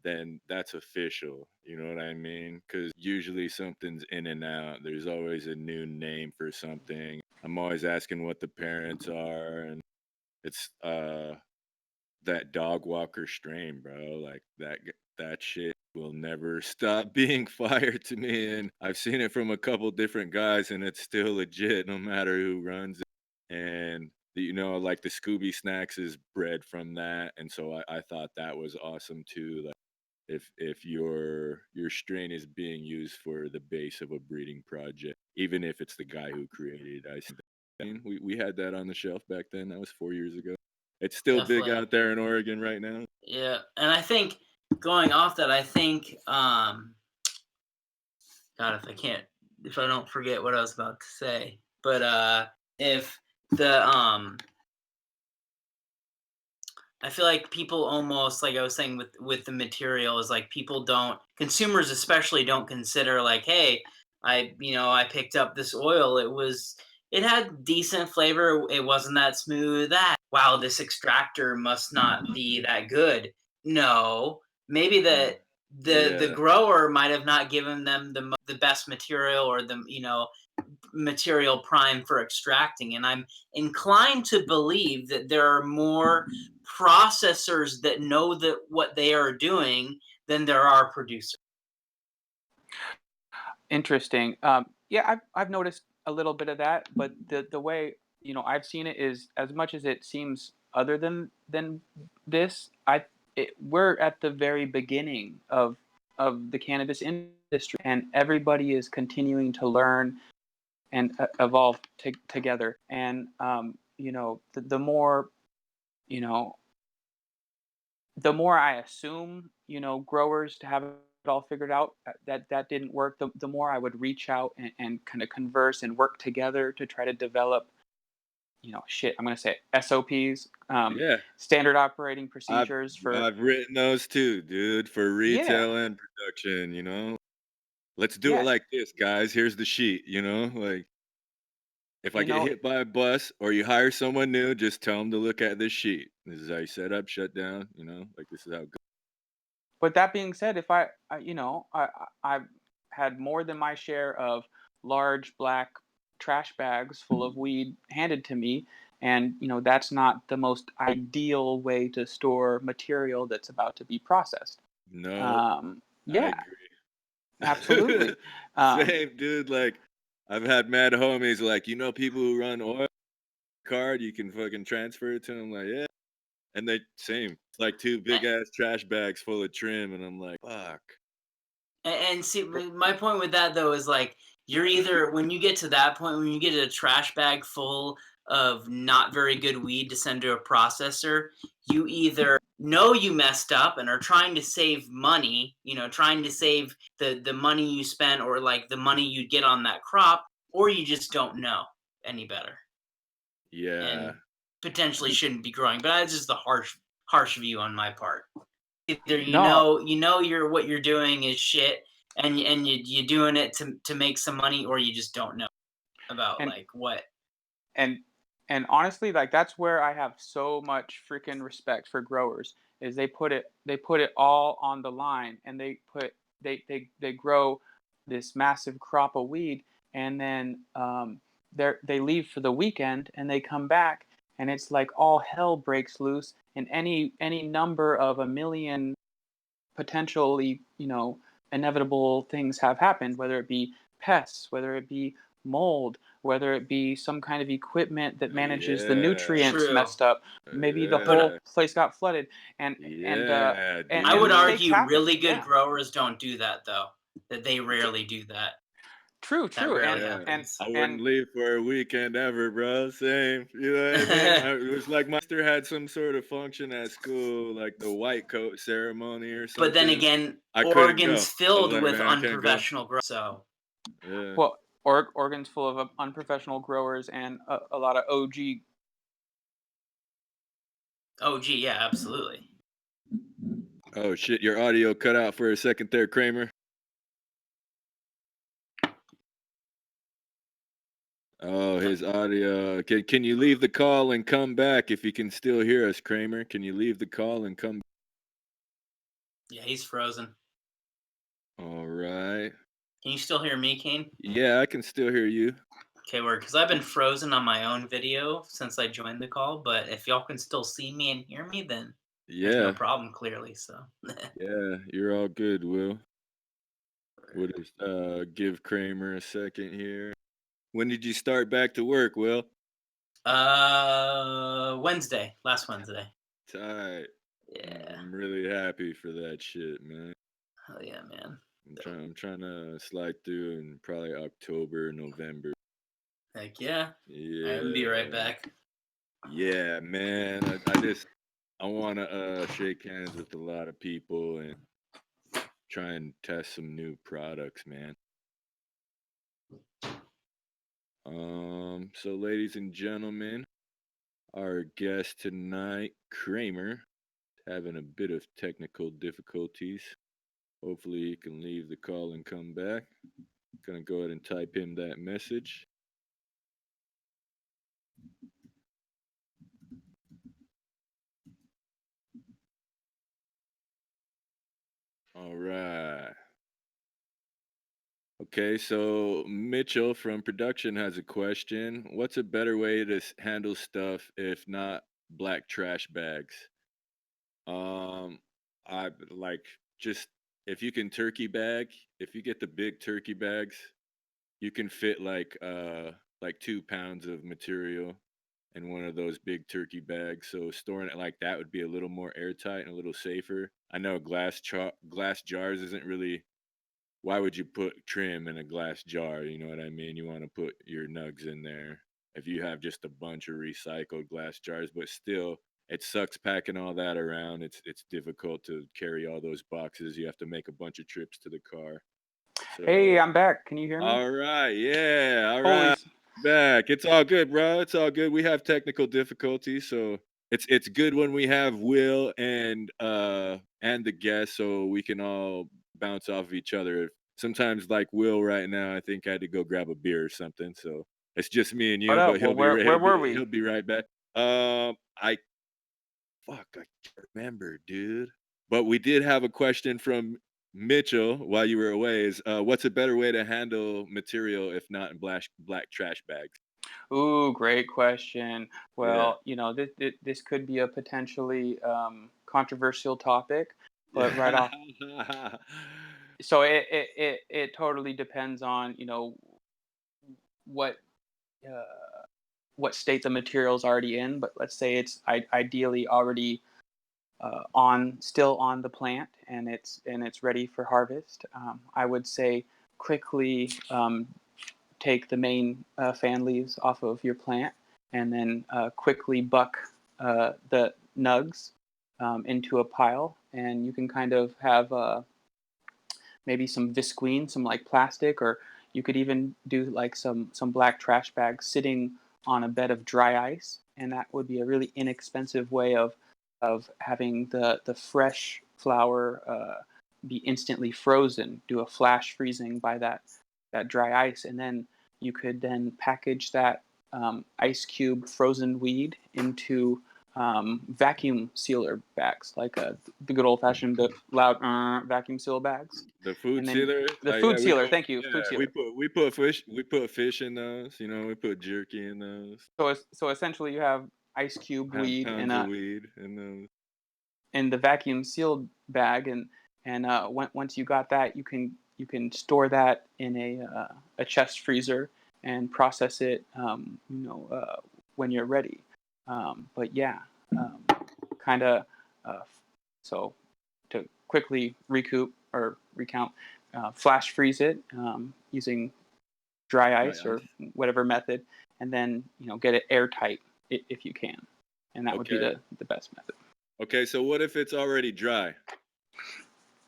then that's official. You know what I mean? Because usually something's in and out. There's always a new name for something. I'm always asking what the parents are, and it's that dog walker strain, bro. Like that shit will never stop being fire to me. And I've seen it from a couple different guys, and it's still legit no matter who runs it. And like the Scooby Snacks is bred from that, and so I thought that was awesome too. Like if your strain is being used for the base of a breeding project, even if it's the guy who created it, I see that. We had that on the shelf back then. That was 4 years ago. It's still big Definitely. out there in Oregon right now. Yeah. And I think, going off that, I think God, if I don't forget what I was about to say. But if the I feel like people almost, like I was saying with the material, is like consumers especially don't consider, like, hey, I picked up this oil. It had decent flavor. It wasn't that smooth. Wow, this extractor must not be that good. No, maybe the Yeah. grower might have not given them the best material, or the material prime for extracting. And I'm inclined to believe that there are more processors that know that what they are doing than there are producers. Interesting. Yeah, I've noticed a little bit of that, but the way I've seen it is, as much as it seems other than this, we're at the very beginning of the cannabis industry, and everybody is continuing to learn and evolve together. And the more you know the more I assume, growers to have it all figured out, that didn't work. The more I would reach out and kind of converse and work together to try to develop, I'm going to say SOPs, Yeah. standard operating I've procedures for, I've written those too, dude, for yeah, retail and production. Let's do it yeah, like this, guys. Here's the sheet. Like if I you get know, hit by a bus or you hire someone new, just tell them to look at this sheet. This is how you set up, shut down, like this is how it goes. but that being said, if I've had more than my share of large black trash bags full of weed handed to me, and that's not the most ideal way to store material that's about to be processed. No, I Yeah, agree. absolutely. Um, Same, dude. Like I've had mad homies like, people who run oil card, you can fucking transfer it to them. Like, yeah. And they same. It's like two big ass trash bags full of trim, and I'm like, fuck. And see, my point with that though is, like, you're either, when you get to that point, when you get a trash bag full of not very good weed to send to a processor, you either know you messed up and are trying to save money, trying to save the money you spent or like the money you get on that crop, or you just don't know any better Yeah. and potentially shouldn't be growing. But that's just the harsh view on my part. Either No, what you're doing is shit and you're doing it to make some money, or you just don't know about and like what. and and honestly, like that's where I have so much freaking respect for growers is they put it all on the line, and they grow this massive crop of weed, and then they leave for the weekend, and they come back, and it's like all hell breaks loose, and any number of a million potentially, inevitable things have happened, whether it be pests, whether it be mold, whether it be some kind of equipment that manages the Yeah. nutrients True. messed up, maybe the whole Yeah. place got flooded, and and uh, Yeah, I and would dude. mistakes argue happen. really good Yeah, growers don't do that though. That they rarely do that. true, That true, rarely Yeah. happens. I wouldn't and leave for a weekend ever, bro. Same. You know what I mean? It was like my sister had some sort of function at school, like the white coat ceremony or But then something. again, I couldn't Oregon's go. I was filled like, with man, I can't go. unprofessional growers. So, Yeah. well, Oregon's full of unprofessional growers and a lot of OG. oh gee, yeah, absolutely. Oh shit, your audio cut out for a second there, Kramer. Oh, his audio. Can you leave the call and come back if you can still hear us, Kramer? Can you leave the call and come? Yeah, he's frozen. All right. Can you still hear me, Kane? Yeah, I can still hear you. Okay, word. Because I've been frozen on my own video since I joined the call. But if y'all can still see me and hear me, then there's no Yeah. problem. Clearly, so. Yeah, you're all good, Will. We'll just give Kramer a second here. When did you start back to work, Will? Wednesday, last Wednesday. Tight. Yeah. I'm really happy for that shit, man. Hell yeah, man. I'm trying to slide through in probably October, November. Heck yeah. Yeah. I'll be right back. Yeah, man. I want to shake hands with a lot of people and try and test some new products, man. So ladies and gentlemen, our guest tonight, Kramer, having a bit of technical difficulties. Hopefully he can leave the call and come back. Gonna go ahead and type him that message. All right. Okay, so Mitchell from production has a question. What's a better way to handle stuff if not black trash bags? Um, I like just if you can turkey bag, if you get the big turkey bags, you can fit like 2 pounds of material in one of those big turkey bags. So storing it like that would be a little more airtight and a little safer. I know glass jars isn't really. Why would you put trim in a glass jar? You know what I mean? You want to put your nugs in there. If you have just a bunch of recycled glass jars, but still, it sucks packing all that around. It's difficult to carry all those boxes. You have to make a bunch of trips to the car. Hey, So, I'm back. Can you hear me? all right, yeah, all Holy, right, back. It's all good, bro. It's all good. We have technical difficulties, so it's good when we have Will and the guest, so we can all bounce off of each other. Sometimes, like Will right now, I think I had to go grab a beer or something, so it's just me and what you. up? But Well, where were we? he'll be right back. I I can't remember, dude. But we did have a question from Mitchell while you were away. Is what's a better way to handle material if not in black trash bags? Ooh, great question. Yeah. Well, this could be a potentially controversial topic, but right off, Yeah. so it totally depends on what uh, what state the material's already in. But let's say it's ideally already still on the plant, and it's ready for harvest. I would say quickly take the main fan leaves off of your plant, and then quickly buck the nugs into a pile, and you can kind of have maybe some visqueen, some like plastic, or you could even do like some black trash bags sitting on a bed of dry ice, and that would be a really inexpensive way of having the fresh flour be instantly frozen. Do a flash freezing by that dry ice, and then you could then package that ice cube frozen weed into vacuum sealer bags, like the good old fashioned loud vacuum seal bags. The food And then sealer, the yeah, food sealer. Thank you, food yeah, sealer. we put fish in those. You know, we put jerky in those. So essentially, you have ice cube weed Pounds of weed in those. in the vacuum sealed bag, and once you got that, you can store that in a chest freezer and process it, when you're ready. But yeah, kind of. So to quickly recount, flash freeze it using dry ice or whatever method, and then get it airtight if you can, and that would be Okay. the best method. Okay, so what if it's already dry?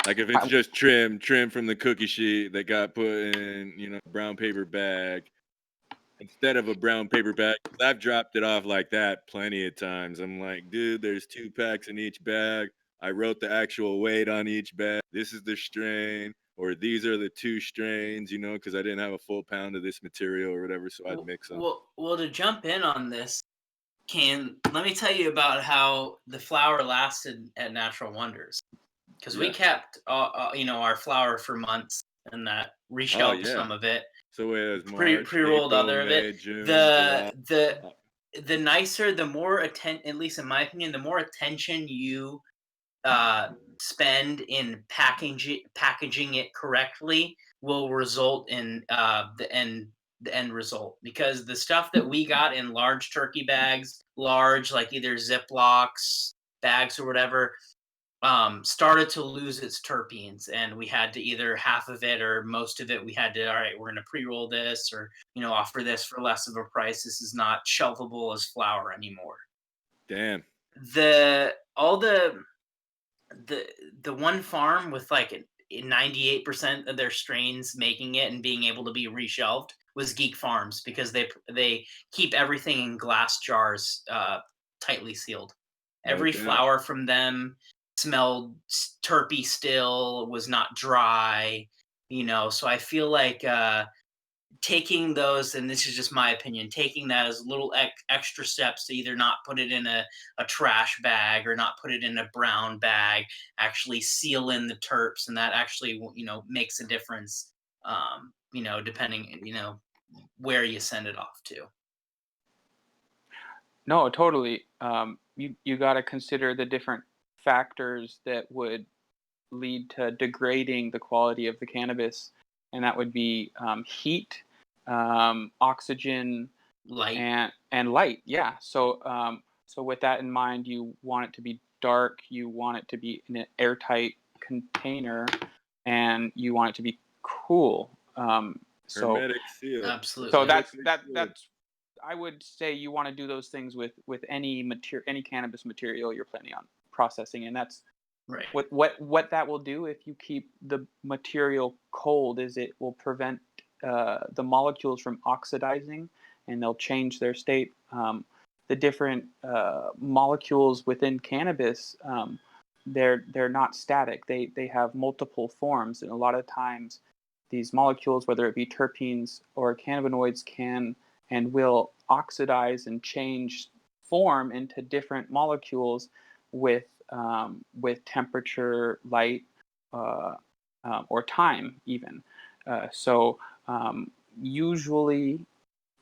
Like if it's just trim from the cookie sheet that got put in, brown paper bag instead of a brown paper bag. 'Cause I've dropped it off like that plenty of times. I'm like, dude, there's 2 packs in each bag. I wrote the actual weight on each bag. This is the strain, or these are the 2 strains, because I didn't have a full pound of this material or whatever, so I'd mix them. Well, to jump in on this, let me tell you about how the flour lasted at Natural Wonders, because we kept our flour for months and that reshelved some of it. So it was March, Pre-rolled April, other of May, it. June, The July. the nicer, the more at least in my opinion, the more attention you spend in packaging it correctly will result in the end result. Because the stuff that we got in large turkey bags, large like either Ziplocs bags or whatever, started to lose its terpenes, and we had to either half of it or most of it, we had to, all right, we're going to pre-roll this, or offer this for less of a price. This is not shelfable as flour anymore. Damn. All the one farm with like 98% of their strains making it and being able to be reshelved was Geek Farms, because they keep everything in glass jars, tightly sealed. Every flour from them smelled terpy still, was not dry, so I feel like taking those, and this is just my opinion, taking that as little extra steps to either not put it in a trash bag or not put it in a brown bag, actually seal in the terps, and that actually makes a difference, depending where you send it off to. No, totally. You got to consider the different factors that would lead to degrading the quality of the cannabis, and that would be heat, oxygen, light, and light. Yeah. So with that in mind, you want it to be dark. You want it to be in an airtight container, and you want it to be cool. Hermetic seal. Absolutely. So that's I would say you want to do those things with any cannabis material you're planning on processing, and that's right. What that will do if you keep the material cold is it will prevent the molecules from oxidizing, and they'll change their state. The different molecules within cannabis, they're not static. They have multiple forms, and a lot of times these molecules, whether it be terpenes or cannabinoids, can and will oxidize and change form into different molecules with temperature, light, or time even. So usually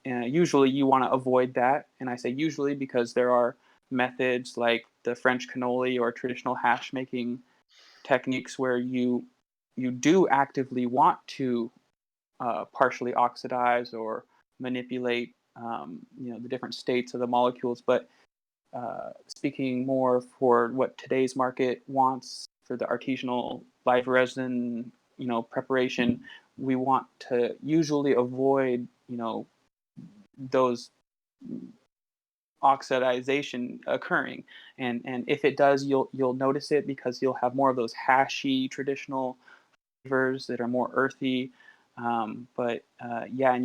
you want to avoid that, and I say usually because there are methods like the French cannoli or traditional hash making techniques where you do actively want to partially oxidize or manipulate the different states of the molecules. But speaking more for what today's market wants for the artisanal live resin preparation, we want to usually avoid those oxidization occurring, and if it does, you'll notice it because you'll have more of those hashy traditional flavors that are more earthy. And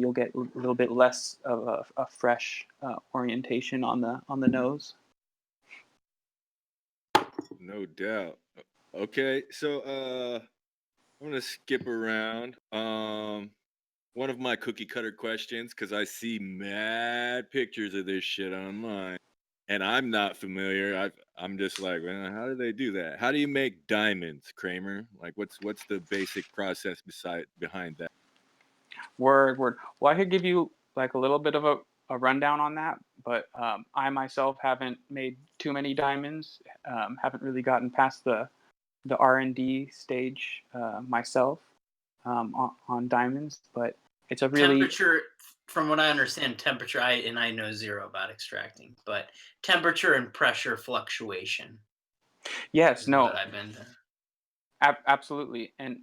you'll get a little bit less of a fresh orientation on the nose. No doubt. Okay, so I'm gonna skip around. One of my cookie cutter questions, because I see mad pictures of this shit online, and I'm not familiar. I'm just like, man, how do they do that? How do you make diamonds, Kramer? Like, what's the basic process behind that? Word. Well, I could give you like a little bit of a rundown on that, but I myself haven't made too many diamonds. Haven't really gotten past the R&D stage myself on diamonds, but it's a really Temperature, from what I understand, temperature, I know zero about extracting, but temperature and pressure fluctuation yes, is what no, I've been. absolutely, and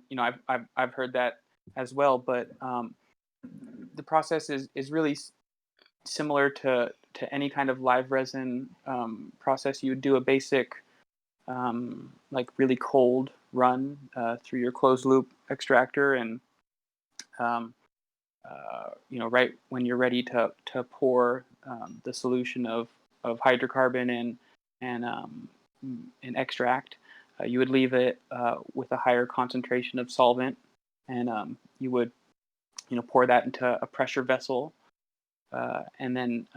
I've heard that as well, but the process is really similar to any kind of live resin process. You would do a basic like really cold run through your closed loop extractor, and um, right when you're ready to pour the solution of hydrocarbon and extract, you would leave it with a higher concentration of solvent, and you would pour that into a pressure vessel, and then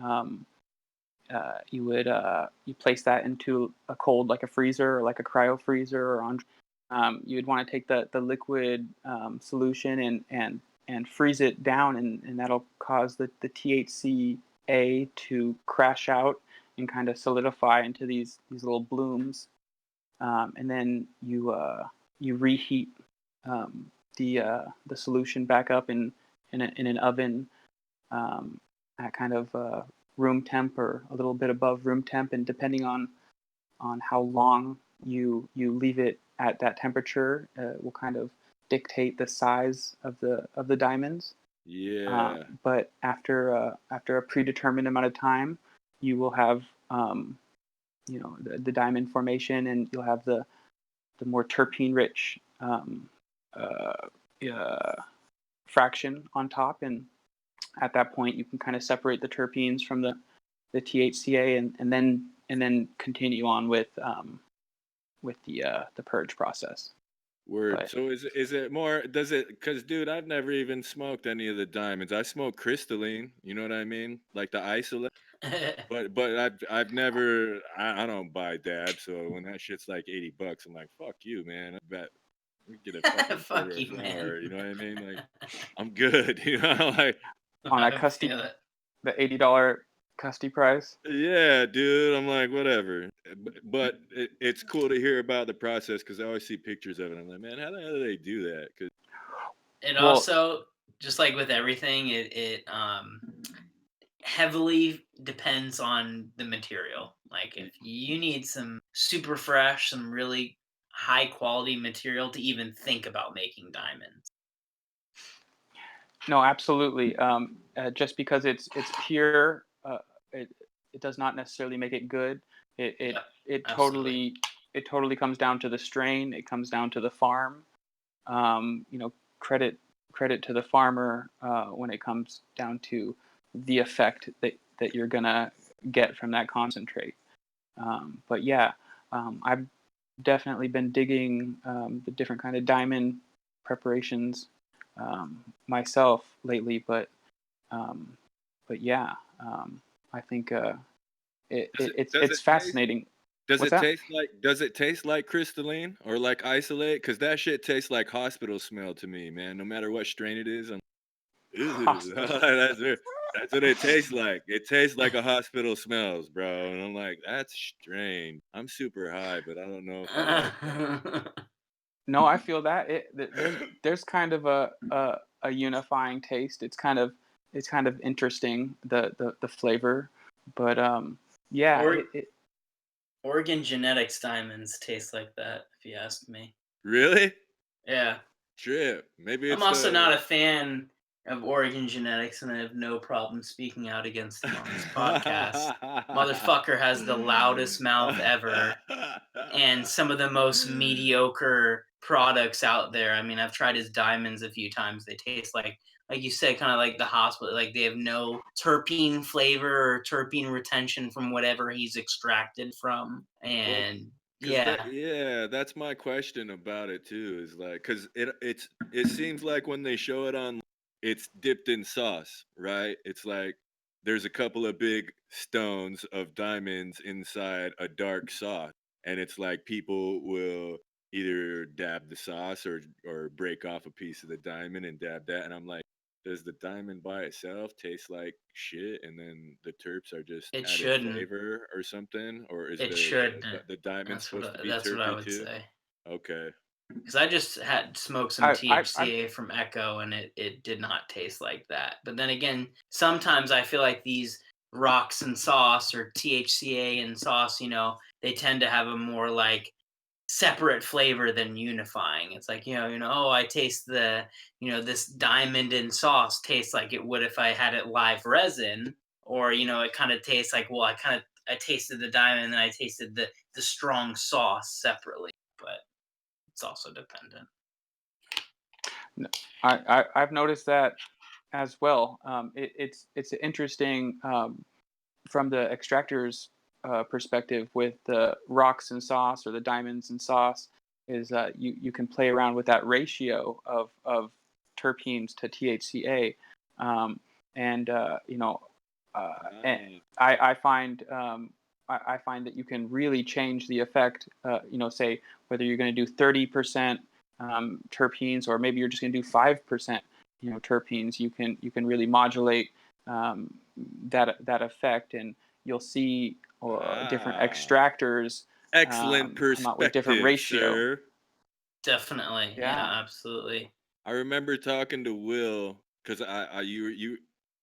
you place that into a cold, like a freezer or like a cryo freezer, or on you would want to take the liquid solution and freeze it down, and that'll cause the THCA to crash out and kind of solidify into these little blooms, and then you reheat the solution back up in an oven at kind of room temp or a little bit above room temp, and depending on how long you leave it at that temperature will kind of dictate the size of the diamonds. Yeah. But after a predetermined amount of time, you will have the diamond formation, and you'll have the more terpene rich uh, fraction on top, and at that point you can kind of separate the terpenes from the THCA, and then continue on with the purge process. Word. But So is it more? Does it? Because dude, I've never even smoked any of the diamonds. I smoke crystalline. You know what I mean? Like the isolate. But I've never. I don't buy dab. So when that shit's like $80, I'm like, fuck you, man. I bet we get a fucking Fuck quarter a you, man. flower. You know what I mean? Like I'm good. You know, like on that I custy, feel it. the $80 custy price. yeah, dude. I'm like whatever. But it's cool to hear about the process because I always see pictures of it. I'm like, man, how the hell do they do that? Because It Well, also, just like with everything, it heavily depends on the material. Like if you need some super fresh, some really high quality material to even think about making diamonds. no, absolutely. Just because it's pure, it does not necessarily make it good. It it Yep, it absolutely. totally it totally comes down to the strain. It comes down to the farm. Um, you know, credit to the farmer when it comes down to the effect that you're gonna get from that concentrate. But yeah, I've definitely been digging the different kind of diamond preparations myself lately. Um, but yeah, I think does it's it taste? fascinating. What's that? Does it taste like crystalline or like isolate? Because that shit tastes like hospital smell to me, man. No matter what strain it is, I'm ew. Hospital. That's what it tastes like. It tastes like a hospital smells, bro. And I'm like, that's strange. I'm super high, but I don't know if I like No, I feel that there's kind of a unifying taste. It's kind of interesting the flavor, but yeah, or Oregon genetics diamonds taste like that, if you ask me. really Yeah. trip. Maybe I'm it's also not the a fan of Oregon genetics, and I have no problem speaking out against them on this podcast. Motherfucker has the loudest mouth ever and some of the most mediocre products out there. I mean, I've tried his diamonds a few times. They taste like you said, kind of like the hospital. Like they have no terpene flavor or terpene retention from whatever he's extracted from. Well, And cause yeah, yeah, that's my question about it too. Is like, cause it seems like when they show it on, it's dipped in sauce, right? It's like there's a couple of big stones of diamonds inside a dark sauce, and it's like people will either dab the sauce or break off a piece of the diamond and dab that, and I'm like, does the diamond by itself taste like shit, and then the terps are just it added shouldn't. flavor or something, or is It shouldn't. the diamond supposed to be That's what I terpy would too? say. Okay. Because I just had smoked some I THCA from Echo, and it did not taste like that. But then again, sometimes I feel like these rocks and sauce or THCA and sauce, they tend to have a more like separate flavor than unifying. It's like, oh, I taste this diamond in sauce tastes like it would if I had it live resin, or it kind of tastes like, well, I tasted the diamond and I tasted the strong sauce separately, but it's also dependent. I've noticed that as well. It's interesting from the extractor's perspective with the rocks and sauce or the diamonds and sauce is you can play around with that ratio of terpenes to THCA, and and Ah, I find that you can really change the effect. Say whether you're going to do 30% terpenes or maybe you're just going to do 5% terpenes. You can really modulate that effect, and you'll see different ah. extractors Excellent come out with different perspective, ratio. sir. Definitely. Yeah. Yeah, absolutely. I remember talking to Will because you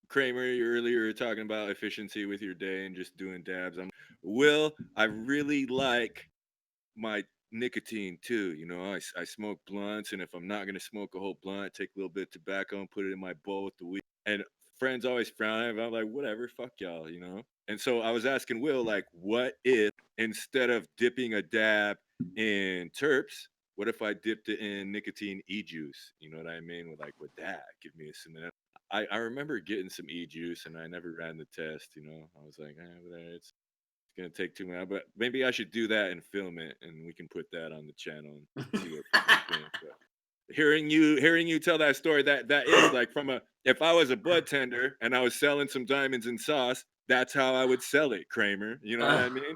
Kramer, you earlier were talking about efficiency with your day and just doing dabs. Will, I really like my nicotine too. I smoke blunts, and if I'm not gonna smoke a whole blunt, take a little bit of tobacco and put it in my bowl with the weed. And friends always frown, but I'm like, whatever, fuck y'all. And so I was asking Will, like, what if instead of dipping a dab in terps, what if I dipped it in nicotine e-juice? You know what I mean? Would that give me a similar? I remember getting some e-juice, and I never ran the test. I was like, but it's gonna take too much, but maybe I should do that and film it, and we can put that on the channel and see what people think. But hearing you tell that story, that is like if I was a bud tender and I was selling some diamonds and sauce, that's how I would sell it, Kramer. You know what Uh, I mean?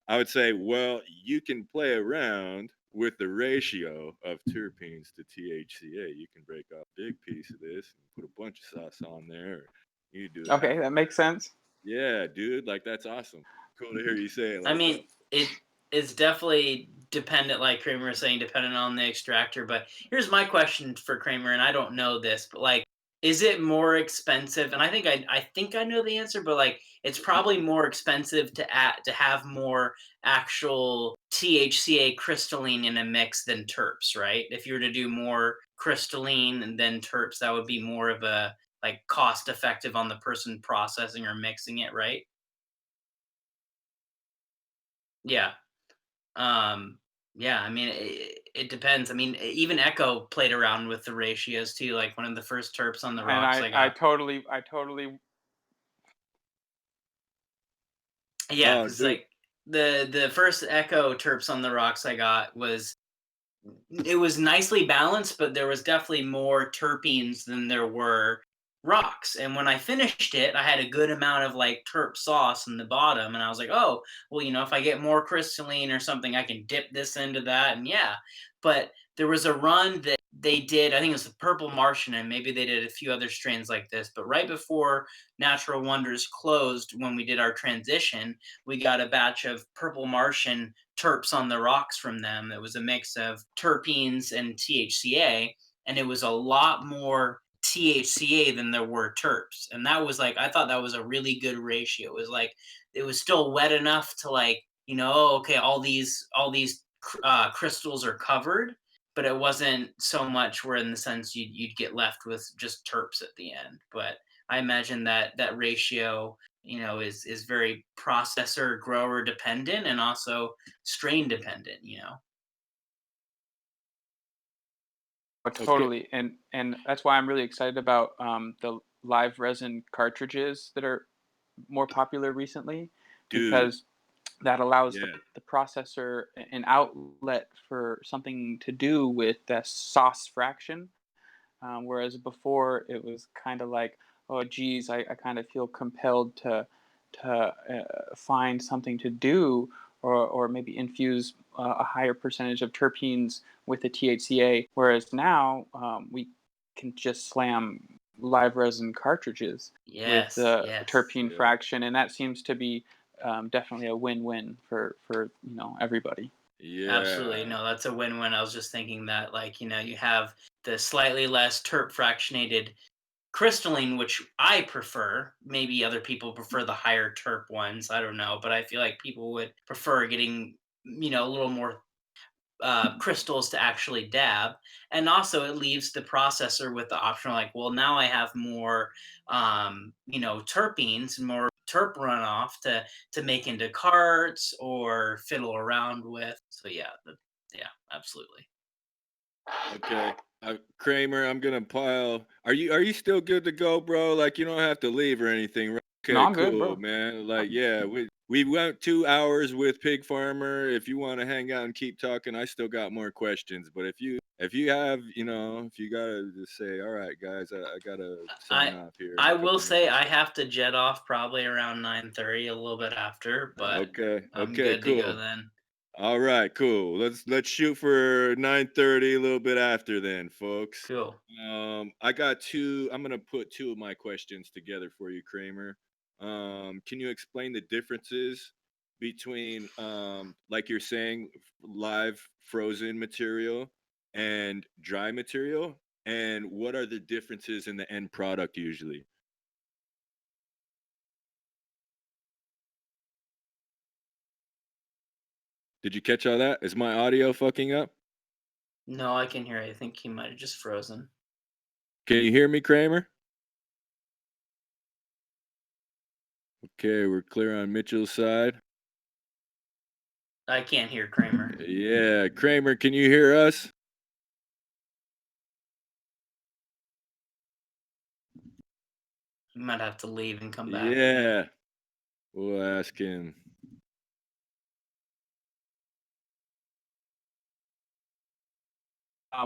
I would say, well, you can play around with the ratio of terpenes to THCA. You can break off a big piece of this and put a bunch of sauce on there. Or you do that. Okay, that makes sense. Yeah, dude, like that's awesome. Cool to hear you say it I like that. mean, it's definitely dependent, like Kramer was saying, dependent on the extractor. But here's my question for Kramer, and I don't know this, but like, is it more expensive? And I think I know the answer, but like, it's probably more expensive to have more actual THCA crystalline in a mix than terps, right? If you were to do more crystalline and then terps, that would be more of a like cost effective on the person processing or mixing it, right? Yeah. Um, yeah, I mean, it depends. I mean, even Echo played around with the ratios too. Like one of the first terps on the And rocks I I I got. totally I totally Yeah, Oh, because dude. like the first Echo terps on the rocks I got it was nicely balanced, but there was definitely more terpenes than there were rocks. And when I finished it, I had a good amount of like terp sauce in the bottom. And I was like, oh, well, if I get more crystalline or something, I can dip this into that. And yeah, but there was a run that they did, I think it was the Purple Martian, and maybe they did a few other strains like this. But right before Natural Wonders closed, when we did our transition, we got a batch of Purple Martian terps on the rocks from them. It was a mix of terpenes and THCA, and it was a lot more THCA than there were terps. And that was like, I thought that was a really good ratio. It was like, it was still wet enough to like, oh, okay, all these crystals are covered, but it wasn't so much where in the sense you'd get left with just terps at the end. But I imagine that that ratio, is very processor grower dependent and also strain dependent. Okay, Totally, and that's why I'm really excited about the live resin cartridges that are more popular recently, dude. because that allows the, Yeah. the processor an outlet for something to do with the sauce fraction. Whereas before it was kind of like, oh geez, I kind of feel compelled to find something to do, or maybe infuse a higher percentage of terpenes with the THCA. Whereas now we can just slam live resin cartridges with Yes, the yes. terpene Yeah. fraction, and that seems to be definitely a win-win for everybody. Absolutely. Yeah. No, that's a win-win. I was just thinking that, like, you have the slightly less terp fractionated crystalline, which I prefer. Maybe other people prefer the higher terp ones. I don't know, but I feel like people would prefer getting, a little more crystals to actually dab. And also, it leaves the processor with the option, like, well, now I have more, terpenes and more terp runoff to make into carts or fiddle around with. So yeah, yeah, absolutely. Okay. Kramer, I'm gonna pile. Are you still good to go, bro? Like you don't have to leave or anything, right? No, Okay, I'm good, cool, bro. man. Like, yeah, we went 2 hours with Pig Farmer. If you want to hang out and keep talking, I still got more questions. But if you have, if you gotta just say, all right, guys, I gotta sign I off here in I a will couple say minutes. I have to jet off probably around 9:30, a little bit after, but Okay, I'm okay, good to go cool. then. All right, cool. Let's shoot for 9:30, a little bit after then, folks. Cool. I got two. I'm gonna put two of my questions together for you, Kramer. Can you explain the differences between, like you're saying, live frozen material and dry material, and what are the differences in the end product usually? Did you catch all that? Is my audio fucking up? No, I can hear you. I think he might have just frozen. Can you hear me, Kramer? Okay, we're clear on Mitchell's side. I can't hear Kramer. Yeah, Kramer, can you hear us? He might have to leave and come back. Yeah, we'll ask him.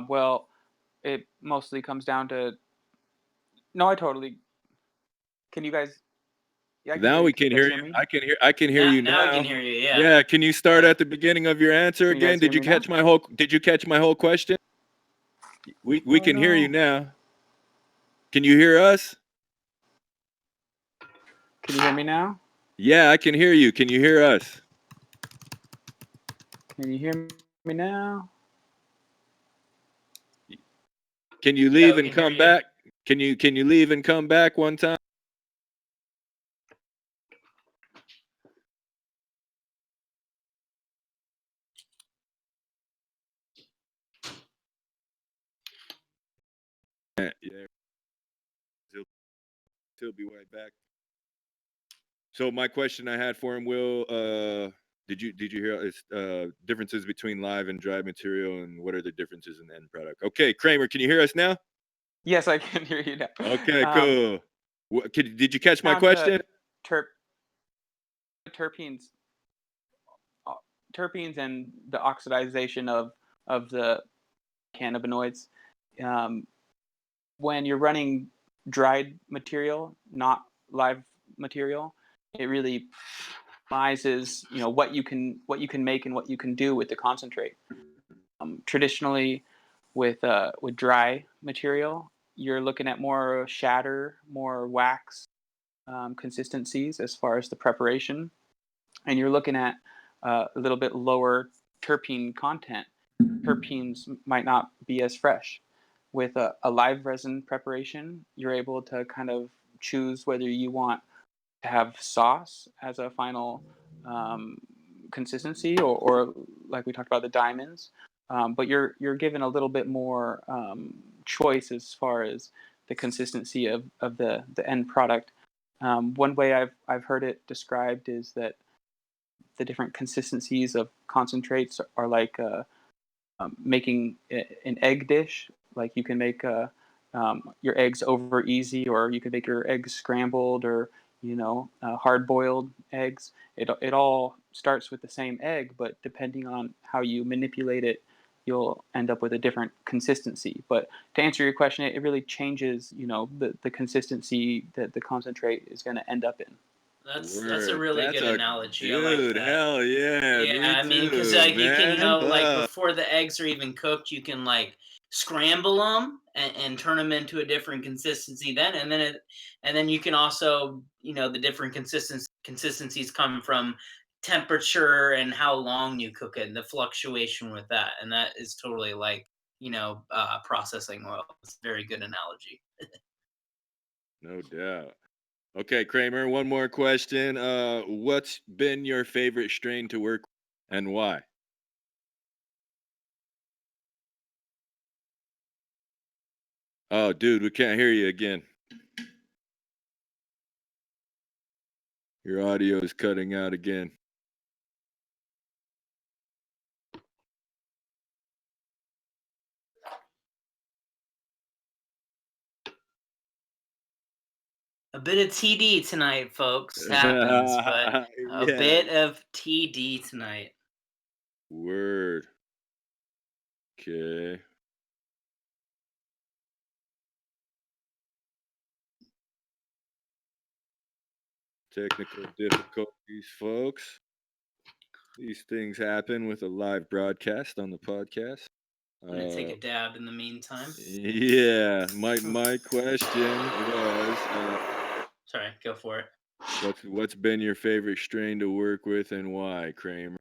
Well, it mostly comes down to no. I totally. Can you guys? Yeah, I can hear Now you. we Can you can guys hear hear you. me? I can hear Now, you now I can now. hear you. Yeah, Yeah, can you start yeah. at the beginning of your answer Can you again? guys hear Did you me now? catch my whole question? We Oh can hear you no. now. Can you hear us? Can you hear me now? Yeah, I can hear you. Can you hear us? Can you hear me now? Can you Yeah, leave we and can hear come you. back? Can you leave and come back one time? Yeah, he'll, he'll be right back. So my question I had for him, Will, did you hear it's differences between live and dry material, and what are the differences in the end product? Okay, Kramer, can you hear us now? Yes, I can hear you now. Okay, cool. Did you catch my Down to question? terp terpenes, uh, terpenes, and the oxidization of the cannabinoids. Um, when you're running dried material, not live material, it really minimizes what you can make and what you can do with the concentrate. Traditionally, with dry material, you're looking at more shatter, more wax consistencies as far as the preparation, and you're looking at a little bit lower terpene content. Terpenes might not be as fresh. With a live resin preparation, you're able to kind of choose whether you want to have sauce as a final um, consistency, or like we talked about the diamonds, but you're given a little bit more choice as far as the consistency of the end product. One way I've heard it described is that the different consistencies of concentrates are like making an egg dish. Like you can make your eggs over easy, or you can make your eggs scrambled, or hard boiled eggs. It all starts with the same egg, but depending on how you manipulate it, you'll end up with a different consistency. But to answer your question, it really changes, the consistency that the concentrate is going to end up in. That's a Word. really That's good a analogy. I like dude. that. Hell yeah. Yeah, Me I mean, because too, you can, man. like before the eggs are even cooked, you can like scramble them and turn them into a different consistency. And then you can also, the different consistencies come from temperature and how long you cook it, and the fluctuation with that, and that is totally like processing oil. It's a very good analogy. No doubt. Okay, Kramer, one more question. What's been your favorite strain to work with and why? Oh, dude, we can't hear you again. Your audio is cutting out again. A bit of TD tonight, folks. Happens, but a Yeah. bit of TD tonight. Word. Okay. Technical difficulties, folks. These things happen with a live broadcast on the podcast. I'm gonna take a dab in the meantime. Yeah, my question was, Sorry, go for it. what's been your favorite strain to work with and why, Kramer?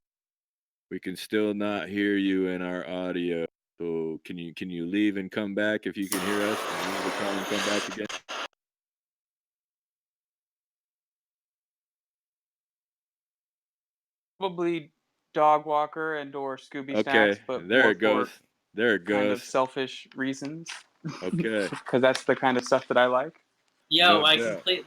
We can still not hear you in our audio. So can you leave and come back if you can hear us? And leave the call and come back again. Probably dog walker and or Scooby snacks, Okay, but there more it goes. for There it kind of goes. selfish reasons. Okay, Because that's the kind of stuff that I like. Yo, no I doubt. I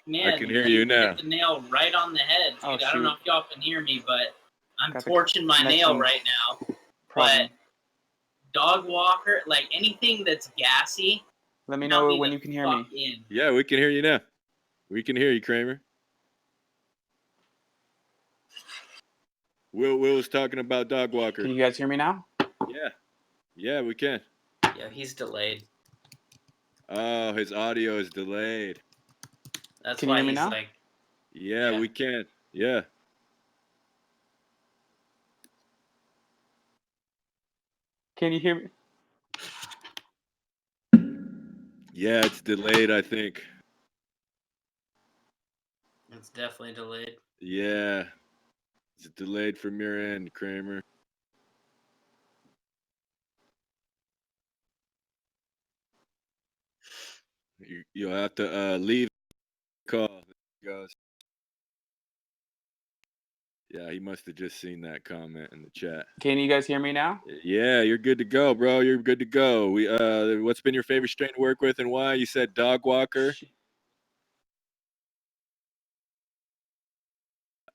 man, can hear you you hit now. the nail right on the head, Oh dude. I don't know shoot, if y'all can hear me, but I'm got the torching my nail connection right now. problem. But dog walker, like anything that's gassy, Let me count know me when the you can hear fuck me. in. Yeah, we can hear you now. We can hear you, Kramer. Will was talking about dog walker. Can you guys hear me now? Yeah, yeah, we can. Yeah, he's delayed. Oh, his audio is delayed. That's Can you why hear me he's now? like, Yeah, Yeah. we can. Yeah. Can you hear me? Yeah, it's delayed, I think. it's definitely delayed. Yeah. It's delayed from your end, Kramer. You'll have to leave the call. There he goes. Yeah, he must have just seen that comment in the chat. Can you guys hear me now? Yeah, you're good to go, bro. You're good to go. What's been your favorite strain to work with and why? You said dog walker.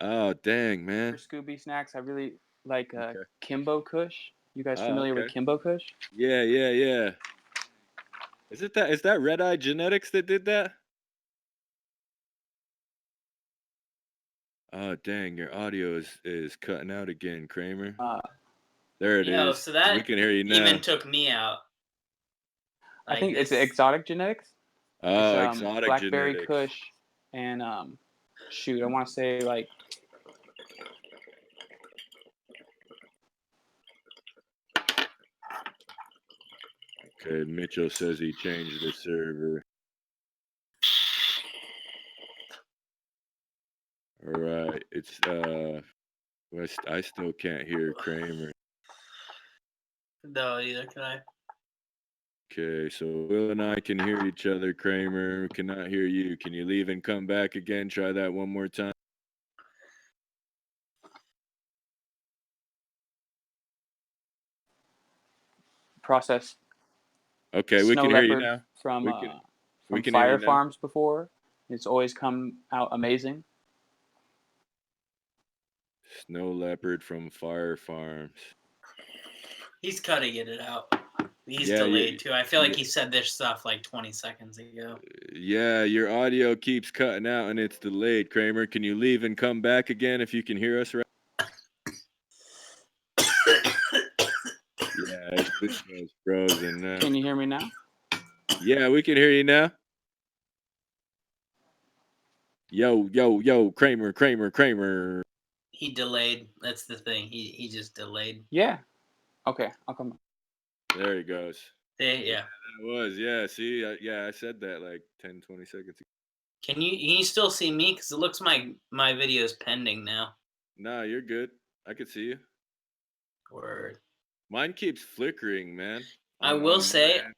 Oh, dang, For man. Scooby snacks, I really like Okay. Kimbo Kush. You guys Oh, familiar with okay. Kimbo Kush? Yeah, yeah, yeah. Is that Red Eye Genetics that did that? Oh, dang, your audio is cutting out again, Kramer. There it Yo, is. so We that can hear you even now. took me out. I Like think it's this. exotic genetics. It's Oh, exotic blackberry genetics. Kush and shoot, I want to say like Okay, Mitchell says he changed the server. All right, it's I still can't hear Kramer. No, either can I. Okay, so Will and I can hear each other, Kramer. We cannot hear you. Can you leave and come back again? Try that one more time. processed Okay, we snow can hear you leopard now. from We can hear you fire now. farms before. It's always come out amazing. Snow leopard from fire farms. He's cutting it out. He's Yeah, delayed too. I feel like yeah, he said this stuff like 20 seconds ago. yeah, your audio keeps cutting out and it's delayed, Kramer. Can you leave and come back again if you can hear us right? Yeah, his video's frozen now. Can you hear me now? Yeah, we can hear you now. Yo, yo, yo, Kramer, Kramer, Kramer. He delayed. That's the thing. He just delayed. Yeah. Okay, I'll come back. There he goes. Yeah. That was, yeah, see, I said that like 10, 20 seconds ago. Can you still see me? Because it looks my video is pending now. Nah, you're good. I could see you. Word. Mine keeps flickering, man. I On will my say, end.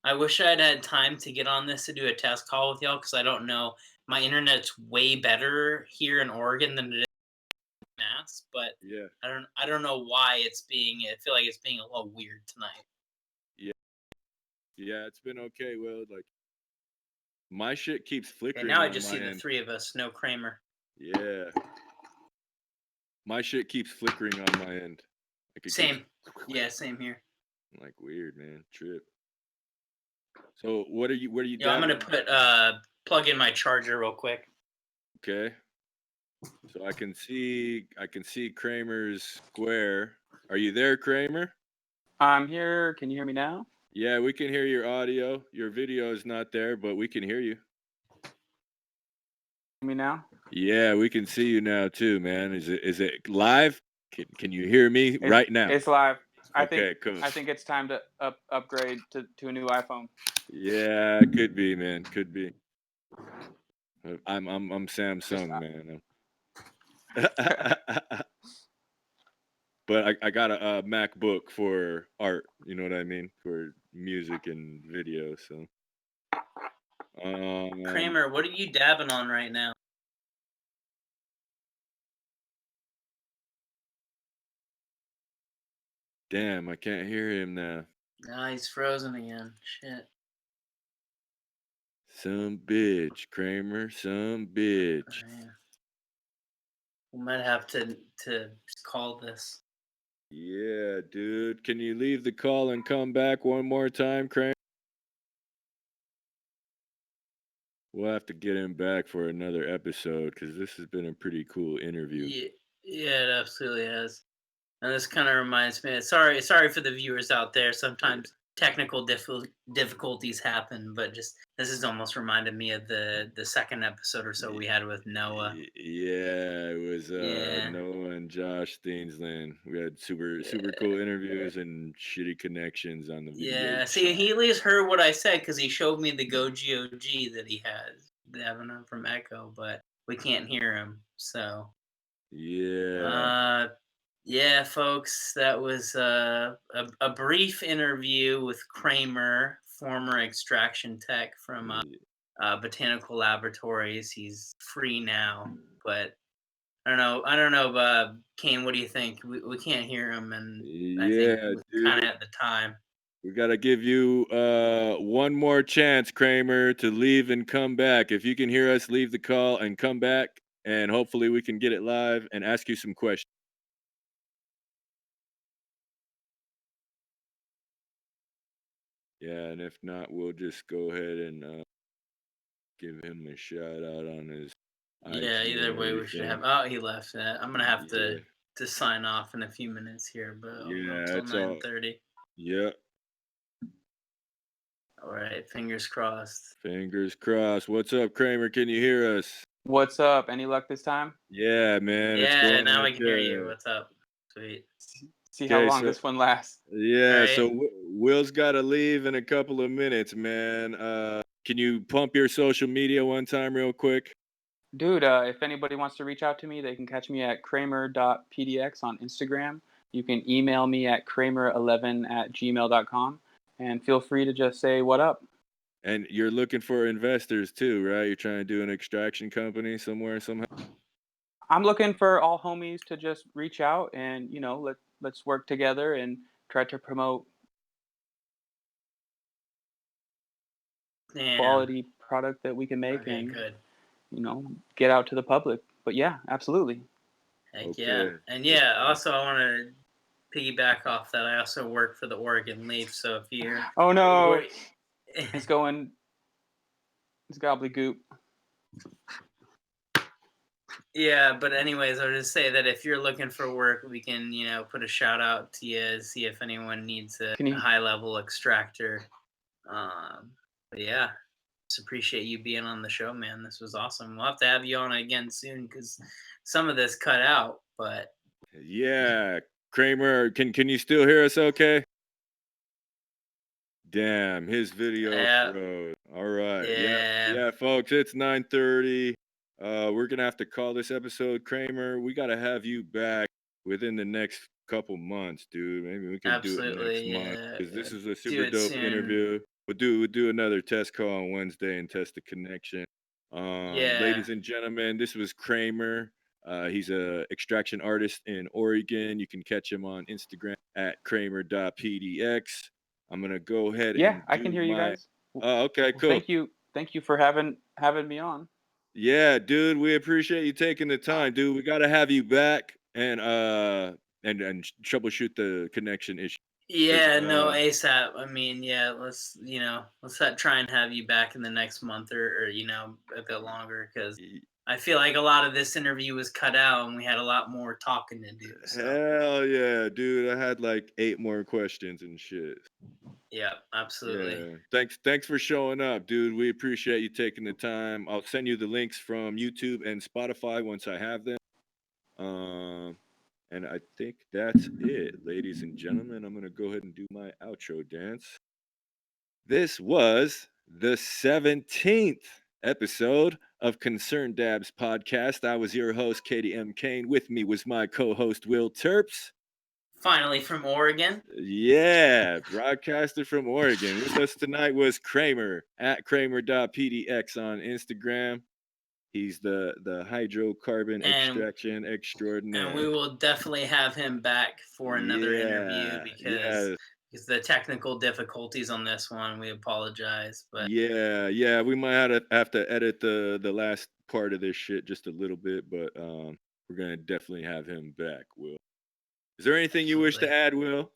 I wish I'd had time to get on this to do a test call with y'all because I don't know. My internet's way better here in Oregon than it is in Mass, but Yeah, I don't know why it's being. I feel like it's being a little weird tonight. yeah, it's been okay. Well, like my shit keeps Okay, flickering now I on just my see the end. three of us. No Kramer. Yeah, my shit keeps flickering on my end. Like it keeps Same. Yeah, same here. like weird, man. Trip. So what are you Yo, I'm gonna dabbing put plug in my charger real quick. Okay. So I can see Kramer's square. Are you there, Kramer? I'm here. Can you hear me now? Yeah, we can hear your audio. Your video is not there, but we can hear you. Hear me now? Yeah, we can see you now too, man. Is it live? Can you hear me right now? It's live. Okay, cool. I think it's time to upgrade to a new iPhone. Yeah, could be, man. Could be. I'm Samsung, man. But I got a MacBook for art. You know what I mean? For music and video. So, Kramer, what are you dabbing on right now? damn, I can't hear him now. Nah, he's frozen again. Shit. Some bitch, Kramer, some bitch. Man. We might have to call this. Yeah, dude. Can you leave the call and come back one more time, Kramer? We'll have to get him back for another episode because this has been a pretty cool interview. Yeah, it absolutely has. And this kind of reminds me. Sorry for the viewers out there. Sometimes technical difficulties happen, but just this has almost reminded me of the second episode or so we had with Noah. Yeah, it was Yeah. Noah and Josh Steensland. We had super cool interviews and shitty connections on the video. Yeah, see, he at least heard what I said because he showed me the Go GOG that he has, having him from Echo, but we can't hear him. So, Yeah. Yeah, folks, that was a brief interview with Kramer, former extraction tech from Botanical Laboratories. He's free now, but I don't know, Kane. What do you think? We can't hear him, and I think Yeah, we're kind dude. of at the time. We got to give you one more chance, Kramer, to leave and come back. If you can hear us, leave the call and come back, and hopefully we can get it live and ask you some questions. Yeah, and if not, we'll just go ahead and give him a shout out on his Yeah, IG either and way, we should have. everything. Oh, he left. I'm gonna have Yeah, to sign off in a few minutes here, but yeah, until it's all. 9:30. Yeah, All right, fingers crossed. fingers crossed. What's up, Kramer? Can you hear us? What's up? Any luck this time? Yeah, man, it's Yeah, going now I can hear you. okay. What's up? Sweet. See how Okay, long so this one lasts. yeah, Right. so Will's got to leave in a couple of minutes, man. Can you pump your social media one time real quick? Dude, if anybody wants to reach out to me, they can catch me at kramer.pdx on Instagram. You can email me at kramer11@gmail.com. And feel free to just say what up. And you're looking for investors too, right? You're trying to do an extraction company somewhere, somehow? I'm looking for all homies to just reach out and, let's work together and try to promote Damn. quality product that we can make Okay, and good. get out to the public. But yeah, absolutely. Heck yeah. Okay. And yeah, also I want to piggyback off that. I also work for the Oregon Leaf, so if you're Oh no, it's gobbledygook. Yeah, but anyways, I would just say that if you're looking for work, we can, put a shout out to you, see if anyone needs a high level extractor. But yeah, just appreciate you being on the show, man. This was awesome. We'll have to have you on again soon because some of this cut out, but Yeah, Kramer, can you still hear us okay? Damn, his video froze. All right. Yeah, folks, it's 9:30. We're gonna have to call this episode. Kramer, we gotta have you back within the next couple months, dude. Maybe we can do it next month because this is a super dope interview. We'll do another test call on Wednesday and test the connection. Ladies and gentlemen, this was Kramer. He's a extraction artist in Oregon. You can catch him on Instagram at kramer.pdx. I'm gonna go ahead and I can hear you guys. Oh, okay, cool. Thank you for having me on. Yeah, dude, we appreciate you taking the time, dude. We gotta have you back and troubleshoot the connection issue. Yeah, no, ASAP. I mean, yeah, let's try and have you back in the next month or a bit longer because I feel like a lot of this interview was cut out and we had a lot more talking to do. So. Hell yeah, dude. I had like 8 more questions and shit. Yeah, absolutely. Yeah. Thanks for showing up, dude. We appreciate you taking the time. I'll send you the links from YouTube and Spotify once I have them. And I think that's it, ladies and gentlemen. I'm going to go ahead and do my outro dance. This was the 17th episode of Concerned Dabs podcast. I was your host, Katie M. Kane. With me was my co-host, Will Terps. Finally from Oregon. Yeah, broadcaster from Oregon. With us tonight was Kramer at kramer.pdx on Instagram. He's the hydrocarbon extraction extraordinaire. And we will definitely have him back for another interview because the technical difficulties on this one, we apologize. But yeah, we might have to edit the last part of this shit just a little bit, but we're gonna definitely have him back, Will. Is there anything you wish to add, Will?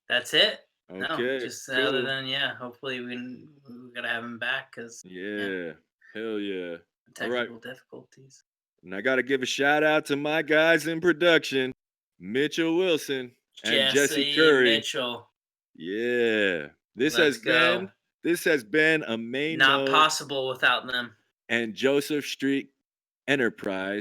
That's it. Okay, no, just cool. Other than hopefully we gotta have him back because hell yeah. Technical difficulties. And I gotta give a shout out to my guys in production, Mitchell Wilson and Jesse Curry. Mitchell. Yeah. This has been a main not possible without them. And Joseph Street Enterprise